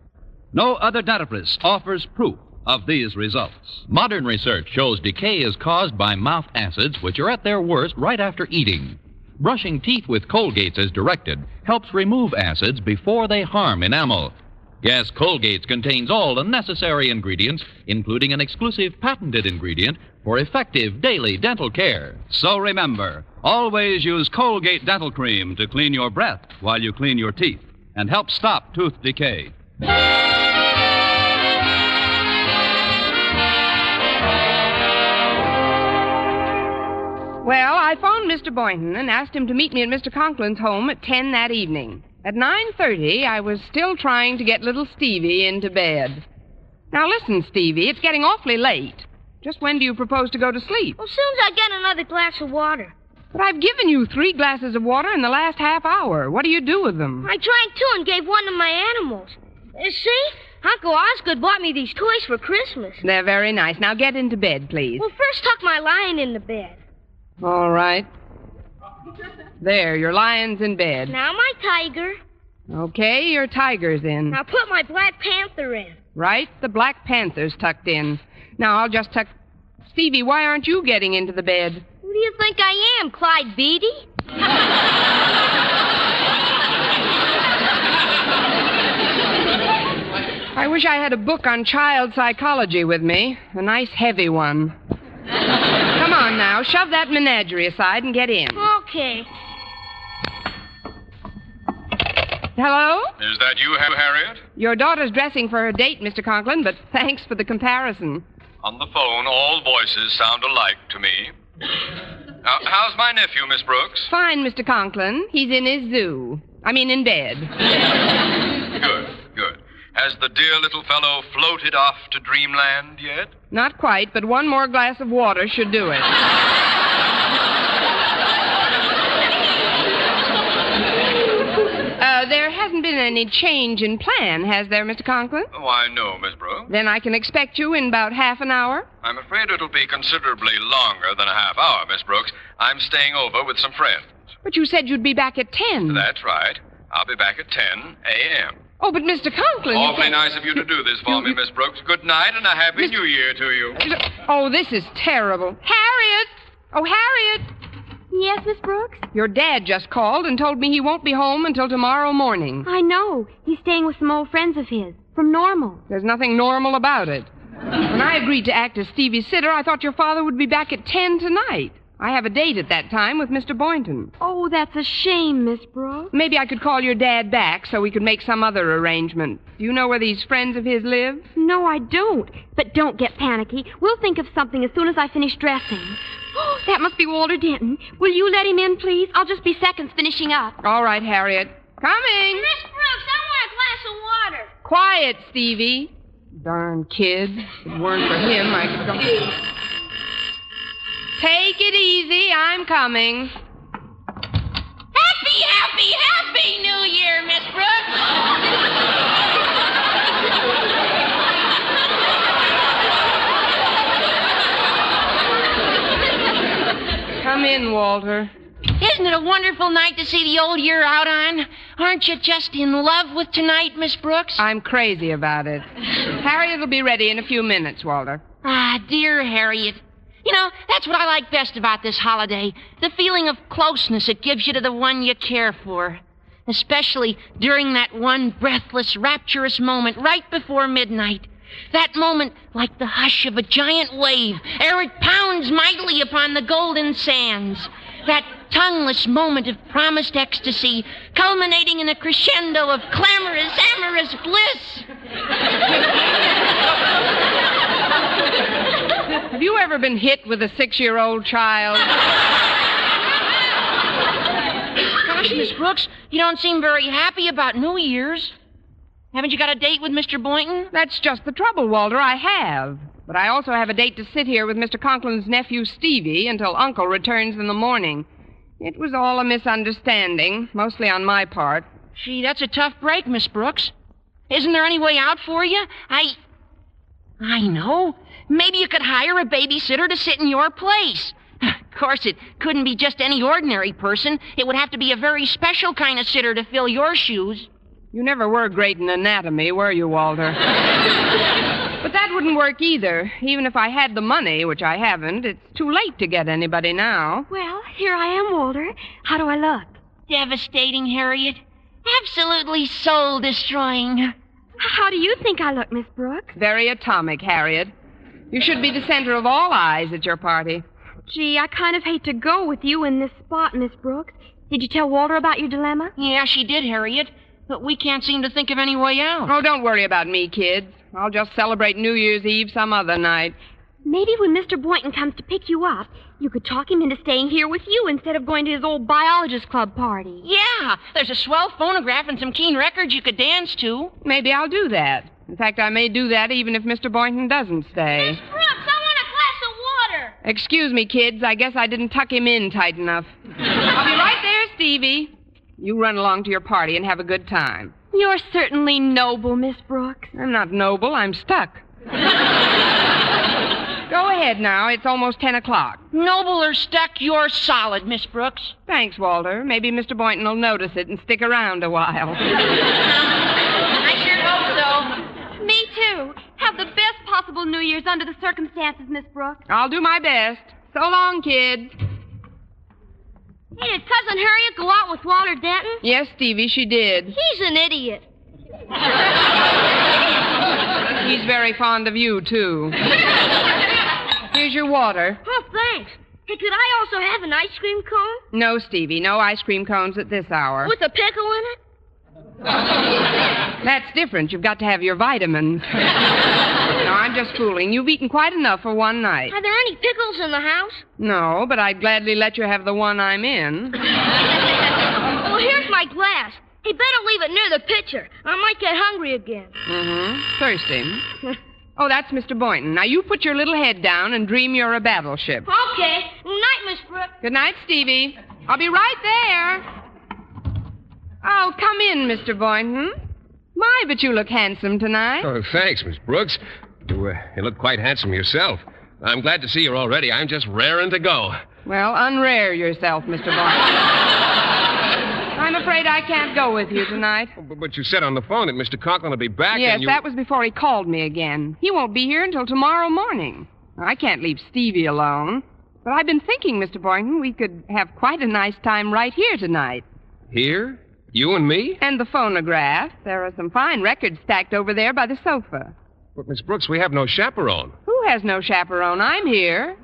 No other dentifrice offers proof of these results. Modern research shows decay is caused by mouth acids, which are at their worst right after eating. Brushing teeth with Colgates as directed helps remove acids before they harm enamel. Yes, Colgates contains all the necessary ingredients, including an exclusive patented ingredient for effective daily dental care. So remember, always use Colgate Dental Cream to clean your breath while you clean your teeth and help stop tooth decay. Well, I phoned Mr. Boynton and asked him to meet me at Mr. Conklin's home at 10 that evening. At 9:30, I was still trying to get little Stevie into bed. Now listen, Stevie, it's getting awfully late. Just when do you propose to go to sleep? Well, as soon as I get another glass of water. But I've given you 3 glasses of water in the last half hour. What do you do with them? I drank 2 and gave 1 to my animals. See? Uncle Osgood bought me these toys for Christmas. They're very nice. Now get into bed, please. Well, first tuck my lion in the bed. All right. There, your lion's in bed. Now my tiger. Okay, your tiger's in. Now put my Black Panther in. Right, the Black Panther's tucked in. Now I'll just tuck... Stevie, why aren't you getting into the bed? Who do you think I am, Clyde Beatty? I wish I had a book on child psychology with me. A nice heavy one. Come on now, shove that menagerie aside and get in. Okay. Hello? Is that you, Harriet? Your daughter's dressing for her date, Mr. Conklin, but thanks for the comparison. On the phone, all voices sound alike to me. How's my nephew, Miss Brooks? Fine, Mr. Conklin. He's in his zoo. In bed. Good. Has the dear little fellow floated off to dreamland yet? Not quite, but 1 more glass of water should do it. There hasn't been any change in plan, has there, Mr. Conklin? Why, no, Miss Brooks. Then I can expect you in about half an hour? I'm afraid it'll be considerably longer than a half hour, Miss Brooks. I'm staying over with some friends. But you said you'd be back at 10. That's right. I'll be back at 10 a.m. Oh, but Mr. Conklin... Awfully nice of you to do this for me, Miss Brooks. Good night and a happy New Year to you. Oh, this is terrible. Harriet! Oh, Harriet! Yes, Miss Brooks? Your dad just called and told me he won't be home until tomorrow morning. I know. He's staying with some old friends of his. From Normal. There's nothing normal about it. When I agreed to act as Stevie's sitter, I thought your father would be back at 10 tonight. I have a date at that time with Mr. Boynton. Oh, that's a shame, Miss Brooks. Maybe I could call your dad back so we could make some other arrangement. Do you know where these friends of his live? No, I don't. But don't get panicky. We'll think of something as soon as I finish dressing. Oh, that must be Walter Denton. Will you let him in, please? I'll just be seconds finishing up. All right, Harriet. Coming. Miss Brooks, I want a glass of water. Quiet, Stevie. Darn kid. If it weren't for him, I could go... Take it easy. I'm coming. Happy New Year, Miss Brooks. Come in, Walter. Isn't it a wonderful night to see the old year out on? Aren't you just in love with tonight, Miss Brooks? I'm crazy about it. Harriet will be ready in a few minutes, Walter. Ah, dear Harriet. You know, that's what I like best about this holiday. The feeling of closeness it gives you to the one you care for. Especially during that one breathless, rapturous moment right before midnight. That moment like the hush of a giant wave ere it pounds mightily upon the golden sands. That tongueless moment of promised ecstasy culminating in a crescendo of clamorous, amorous bliss. Have you ever been hit with a 6-year-old child? Gosh, Miss Brooks, you don't seem very happy about New Year's. Haven't you got a date with Mr. Boynton? That's just the trouble, Walter. I have. But I also have a date to sit here with Mr. Conklin's nephew, Stevie, until Uncle returns in the morning. It was all a misunderstanding, mostly on my part. Gee, that's a tough break, Miss Brooks. Isn't there any way out for you? I know. Maybe you could hire a babysitter to sit in your place. Of course, it couldn't be just any ordinary person. It would have to be a very special kind of sitter to fill your shoes. You never were great in anatomy, were you, Walter? But that wouldn't work either. Even if I had the money, which I haven't, it's too late to get anybody now. Well, here I am, Walter. How do I look? Devastating, Harriet. Absolutely soul-destroying. How do you think I look, Miss Brooks? Very atomic, Harriet. You should be the center of all eyes at your party. Gee, I kind of hate to go with you in this spot, Miss Brooks. Did you tell Walter about your dilemma? Yeah, she did, Harriet. But we can't seem to think of any way out. Oh, don't worry about me, kids. I'll just celebrate New Year's Eve some other night. Maybe when Mr. Boynton comes to pick you up, you could talk him into staying here with you instead of going to his old biologist club party. Yeah, there's a swell phonograph and some keen records you could dance to. Maybe I'll do that. In fact, I may do that even if Mr. Boynton doesn't stay. Miss Brooks, I want a glass Excuse me, kids. I guess I didn't tuck him in tight enough. I'll be right there, Stevie. You run along to your party and have a good time. You're certainly noble, Miss Brooks. I'm not noble. I'm stuck. Go ahead now. It's almost 10 o'clock. Noble or stuck, you're solid, Miss Brooks. Thanks, Walter. Maybe Mr. Boynton will notice it and stick around a while. I sure hope so. Me too. Have the best possible New Year's under the circumstances, Miss Brooks. I'll do my best. So long, kids. Hey, did Cousin Harriet go out with Walter Denton? Yes, Stevie, she did. He's an idiot. He's very fond of you, too. Here's your water. Oh, thanks. Hey, could I also have an ice cream cone? No, Stevie, no ice cream cones at this hour. With a pickle in it? That's different. You've got to have your vitamins. No, I'm just fooling. You've eaten quite enough for one night. Are there any pickles in the house? No, but I'd gladly let you have the one I'm in. Well, here's my glass. Hey, better leave it near the pitcher. I might get hungry again. Thirsty. Oh, that's Mr. Boynton. Now, you put your little head down and dream you're a battleship. Okay. Night, Miss Brooks. Good night, Stevie. I'll be right there. Oh, come in, Mr. Boynton. My, but you look handsome tonight. Oh, thanks, Miss Brooks. You look quite handsome yourself. I'm glad to see you already. I'm just raring to go. Well, unrare yourself, Mr. Boynton. I'm afraid I can't go with you tonight. But you said on the phone that Mr. Conklin will be back Yes, and you... that was before he called me again. He won't be here until tomorrow morning. I can't leave Stevie alone. But I've been thinking, Mr. Boynton, we could have quite a nice time right here tonight. Here? You and me? And the phonograph. There are some fine records stacked over there by the sofa. But, Miss Brooks, we have no chaperone. Who has no chaperone? I'm here.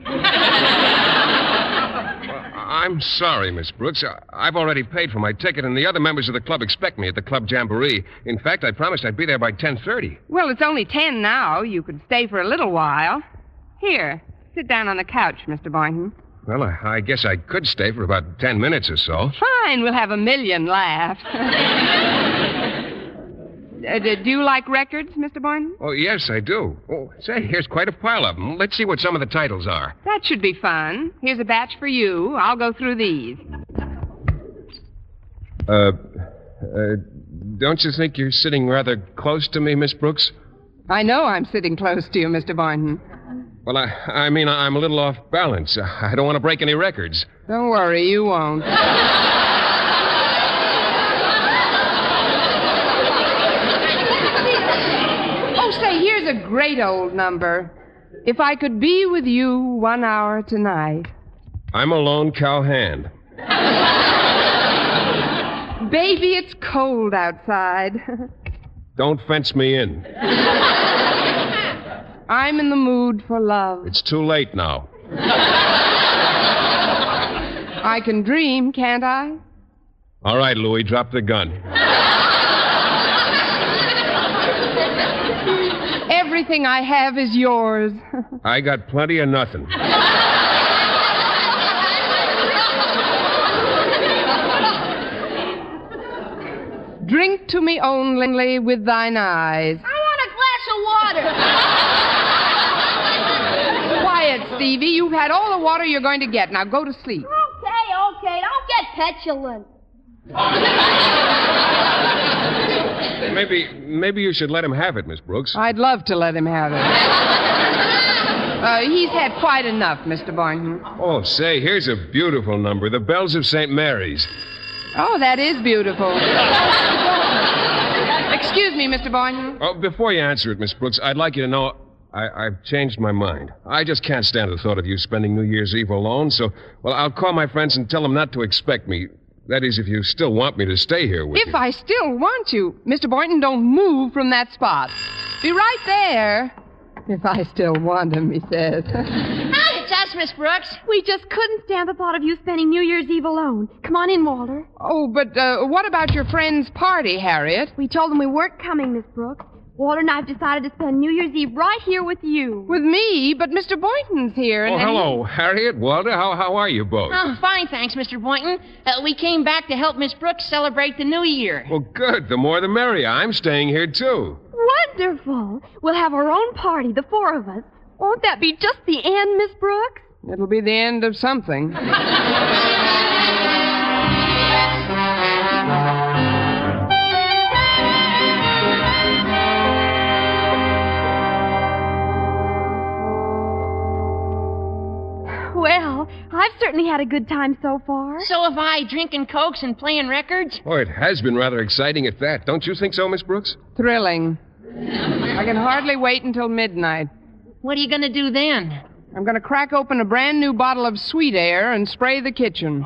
I'm sorry, Miss Brooks. I've already paid for my ticket, and the other members of the club expect me at the club jamboree. In fact, I promised I'd be there by 10:30. Well, it's only 10 now. You could stay for a little while. Here, sit down on the couch, Mr. Boynton. Well, I guess I could stay for about 10 minutes or so. Fine, we'll have a million laughs. Do you like records, Mr. Boynton? Oh, yes, I do. Oh, say, here's quite a pile of them. Let's see what some of the titles are. That should be fun. Here's a batch for you. I'll go through these. Don't you think you're sitting rather close to me, Miss Brooks? I know I'm sitting close to you, Mr. Boynton. Well, I mean, I'm a little off balance. I don't want to break any records. Don't worry, you won't. Oh, say, here's a great old number. If I could be with you 1 hour tonight. I'm a lone cowhand. Baby, it's cold outside. Don't fence me in. I'm in the mood for love. It's too late now. I can dream, can't I? All right, Louie, drop the gun. Everything I have is yours. I got plenty of nothing. Drink to me only with thine eyes. I want a glass of water. Quiet, Stevie. You've had all the water you're going to get. Now go to sleep. Okay. Don't get petulant. Maybe you should let him have it, Miss Brooks. I'd love to let him have it. He's had quite enough, Mr. Boynton. Oh, say, here's a beautiful number. The Bells of St. Mary's. Oh, that is beautiful. Excuse me, Mr. Boynton. Oh, before you answer it, Miss Brooks, I'd like you to know I've changed my mind. I just can't stand the thought of you spending New Year's Eve alone, so, well, I'll call my friends and tell them not to expect me. That is, if you still want me to stay here with you. If I still want you. Mr. Boynton, don't move from that spot. Be right there. If I still want him, he says. Hi, it's us, Miss Brooks. We just couldn't stand the thought of you spending New Year's Eve alone. Come on in, Walter. Oh, but what about your friend's party, Harriet? We told them we weren't coming, Miss Brooks. Walter and I have decided to spend New Year's Eve right here with you. With me? But Mr. Boynton's here. Oh, hello, Harriet, Walter. How are you both? Oh, fine, thanks, Mr. Boynton. We came back to help Miss Brooks celebrate the new year. Well, good. The more the merrier. I'm staying here, too. Wonderful. We'll have our own party, the four of us. Won't that be just the end, Miss Brooks? It'll be the end of something. Well, I've certainly had a good time so far. So have I, drinking Cokes and playing records. Oh, it has been rather exciting at that. Don't you think so, Miss Brooks? Thrilling. I can hardly wait until midnight. What are you going to do then? I'm going to crack open a brand new bottle of sweet air and spray the kitchen.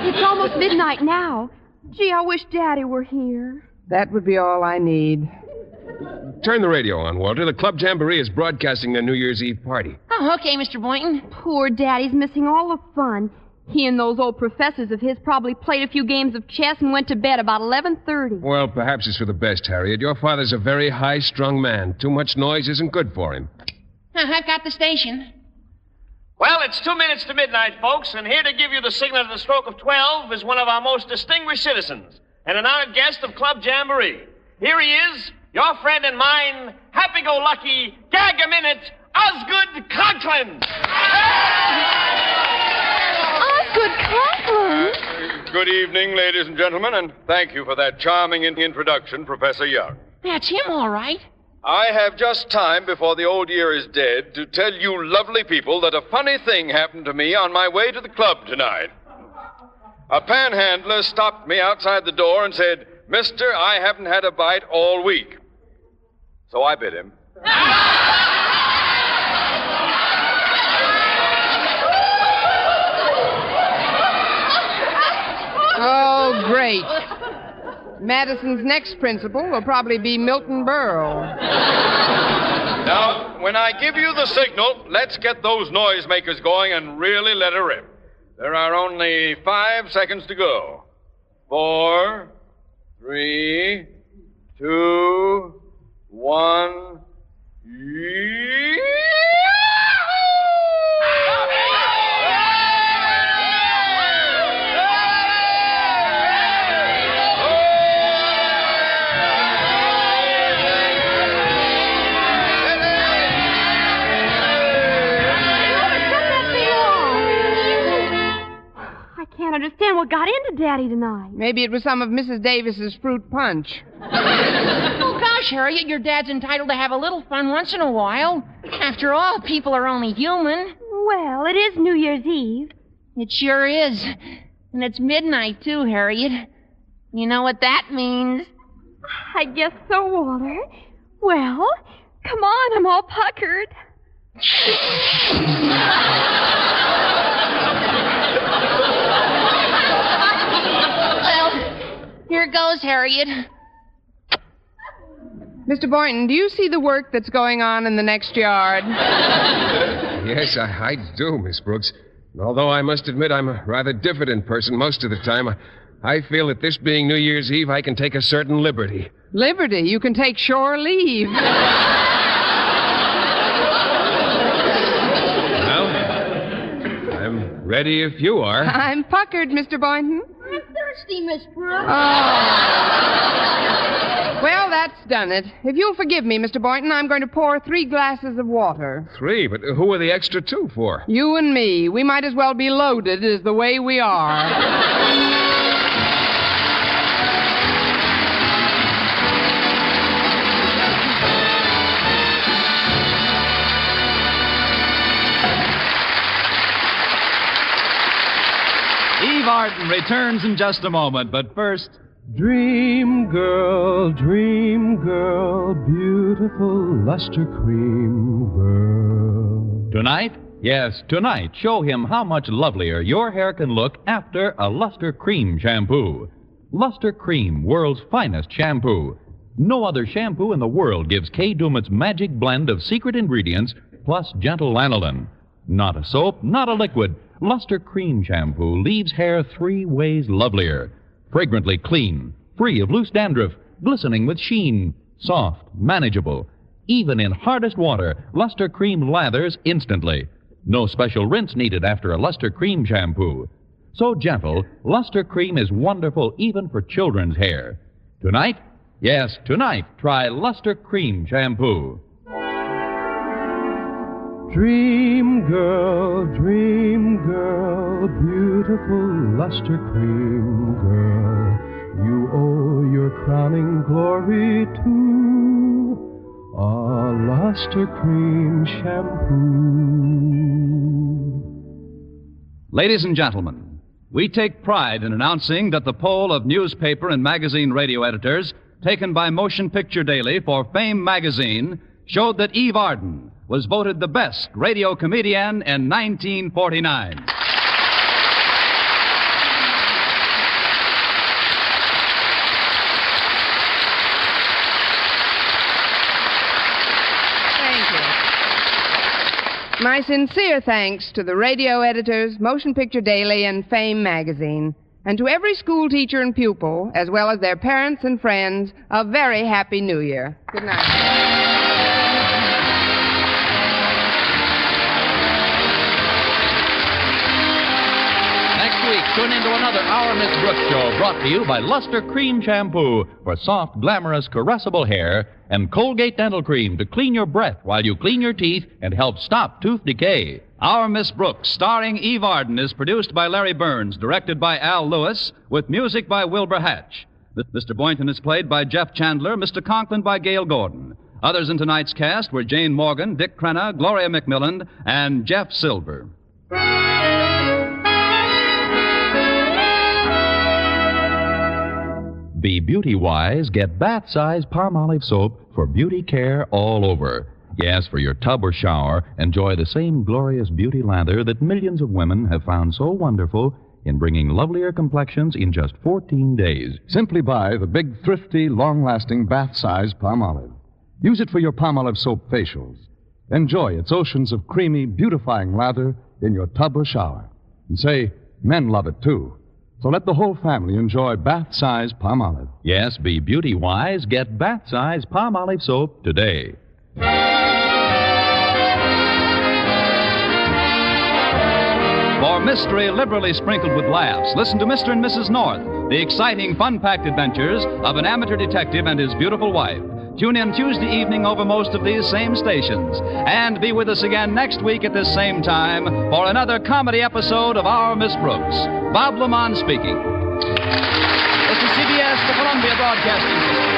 It's almost midnight now. Gee, I wish Daddy were here. That would be all I need. Turn the radio on, Walter. The Club Jamboree is broadcasting their New Year's Eve party. Oh, okay, Mr. Boynton. Poor Daddy's missing all the fun. He and those old professors of his probably played a few games of chess and went to bed about 11:30. Well, perhaps it's for the best, Harriet. Your father's a very high-strung man. Too much noise isn't good for him. I've got the station. Well, it's 2 minutes to midnight, folks, and here to give you the signal at the stroke of 12 is one of our most distinguished citizens and an honored guest of Club Jamboree. Here he is, your friend and mine, happy-go-lucky, gag-a-minute, Osgood Conklin. Osgood Conklin? Good evening, ladies and gentlemen, and thank you for that charming introduction, Professor Young. That's him, all right. I have just time before the old year is dead to tell you lovely people that a funny thing happened to me on my way to the club tonight. A panhandler stopped me outside the door and said, "Mister, I haven't had a bite all week." So I bit him. Oh, great. Madison's next principal will probably be Milton Berle. Now, when I give you the signal, let's get those noisemakers going and really let her rip. There are only 5 seconds to go. 4, 3, 2, 1. I can't understand what got into Daddy tonight. Maybe it was some of Mrs. Davis's fruit punch. Oh, gosh, Harriet, your dad's entitled to have a little fun once in a while. After all, people are only human. Well, it is New Year's Eve. It sure is. And it's midnight, too, Harriet. You know what that means. I guess so, Walter. Well, come on, I'm all puckered. Well, here goes, Harriet. Mr. Boynton, do you see the work that's going on in the next yard? Yes, I do, Miss Brooks. Although I must admit I'm a rather diffident person most of the time, I feel that this being New Year's Eve, I can take a certain liberty. Liberty? You can take shore leave. Well, I'm ready if you are. I'm puckered, Mr. Boynton. I'm thirsty, Miss Brooks. Well, that's done it. If you'll forgive me, Mr. Boynton, I'm going to pour 3 glasses of water. 3? But who are the extra 2 for? You and me. We might as well be loaded as the way we are. Eve Arden returns in just a moment, but first... Dream girl, beautiful luster cream girl. Tonight? Yes, tonight, show him how much lovelier your hair can look after a Luster Cream shampoo. Luster Cream, world's finest shampoo. No other shampoo in the world gives Kay Daumit's magic blend of secret ingredients plus gentle lanolin. Not a soap, not a liquid. Luster Cream shampoo leaves hair 3 ways lovelier. Fragrantly clean, free of loose dandruff, glistening with sheen, soft, manageable. Even in hardest water, Luster Cream lathers instantly. No special rinse needed after a Luster Cream shampoo. So gentle, Luster Cream is wonderful even for children's hair. Tonight? Yes, tonight, try Luster Cream shampoo. Dream girl, beautiful luster cream girl, you owe your crowning glory to a luster cream shampoo. Ladies and gentlemen, we take pride in announcing that the poll of newspaper and magazine radio editors taken by Motion Picture Daily for Fame magazine showed that Eve Arden was voted the best radio comedian in 1949. My sincere thanks to the radio editors, Motion Picture Daily, and Fame magazine, and to every school teacher and pupil, as well as their parents and friends, a very happy New Year. Good night. Tune into another Our Miss Brooks show brought to you by Luster Cream Shampoo for soft, glamorous, caressable hair and Colgate Dental Cream to clean your breath while you clean your teeth and help stop tooth decay. Our Miss Brooks, starring Eve Arden, is produced by Larry Burns, directed by Al Lewis, with music by Wilbur Hatch. Mr. Boynton is played by Jeff Chandler, Mr. Conklin by Gail Gordon. Others in tonight's cast were Jane Morgan, Dick Crenna, Gloria McMillan, and Jeff Silver. Be beauty-wise, get bath-size Palmolive soap for beauty care all over. Yes, for your tub or shower, enjoy the same glorious beauty lather that millions of women have found so wonderful in bringing lovelier complexions in just 14 days. Simply buy the big, thrifty, long-lasting bath-size Palmolive. Use it for your Palmolive soap facials. Enjoy its oceans of creamy, beautifying lather in your tub or shower. And say, men love it, too. So let the whole family enjoy bath-size Palmolive. Yes, be beauty-wise. Get bath-size Palmolive soap today. For mystery liberally sprinkled with laughs, listen to Mr. and Mrs. North, the exciting, fun-packed adventures of an amateur detective and his beautiful wife. Tune in Tuesday evening over most of these same stations. And be with us again next week at this same time for another comedy episode of Our Miss Brooks. Bob Lamont speaking. This is CBS, the Columbia Broadcasting System.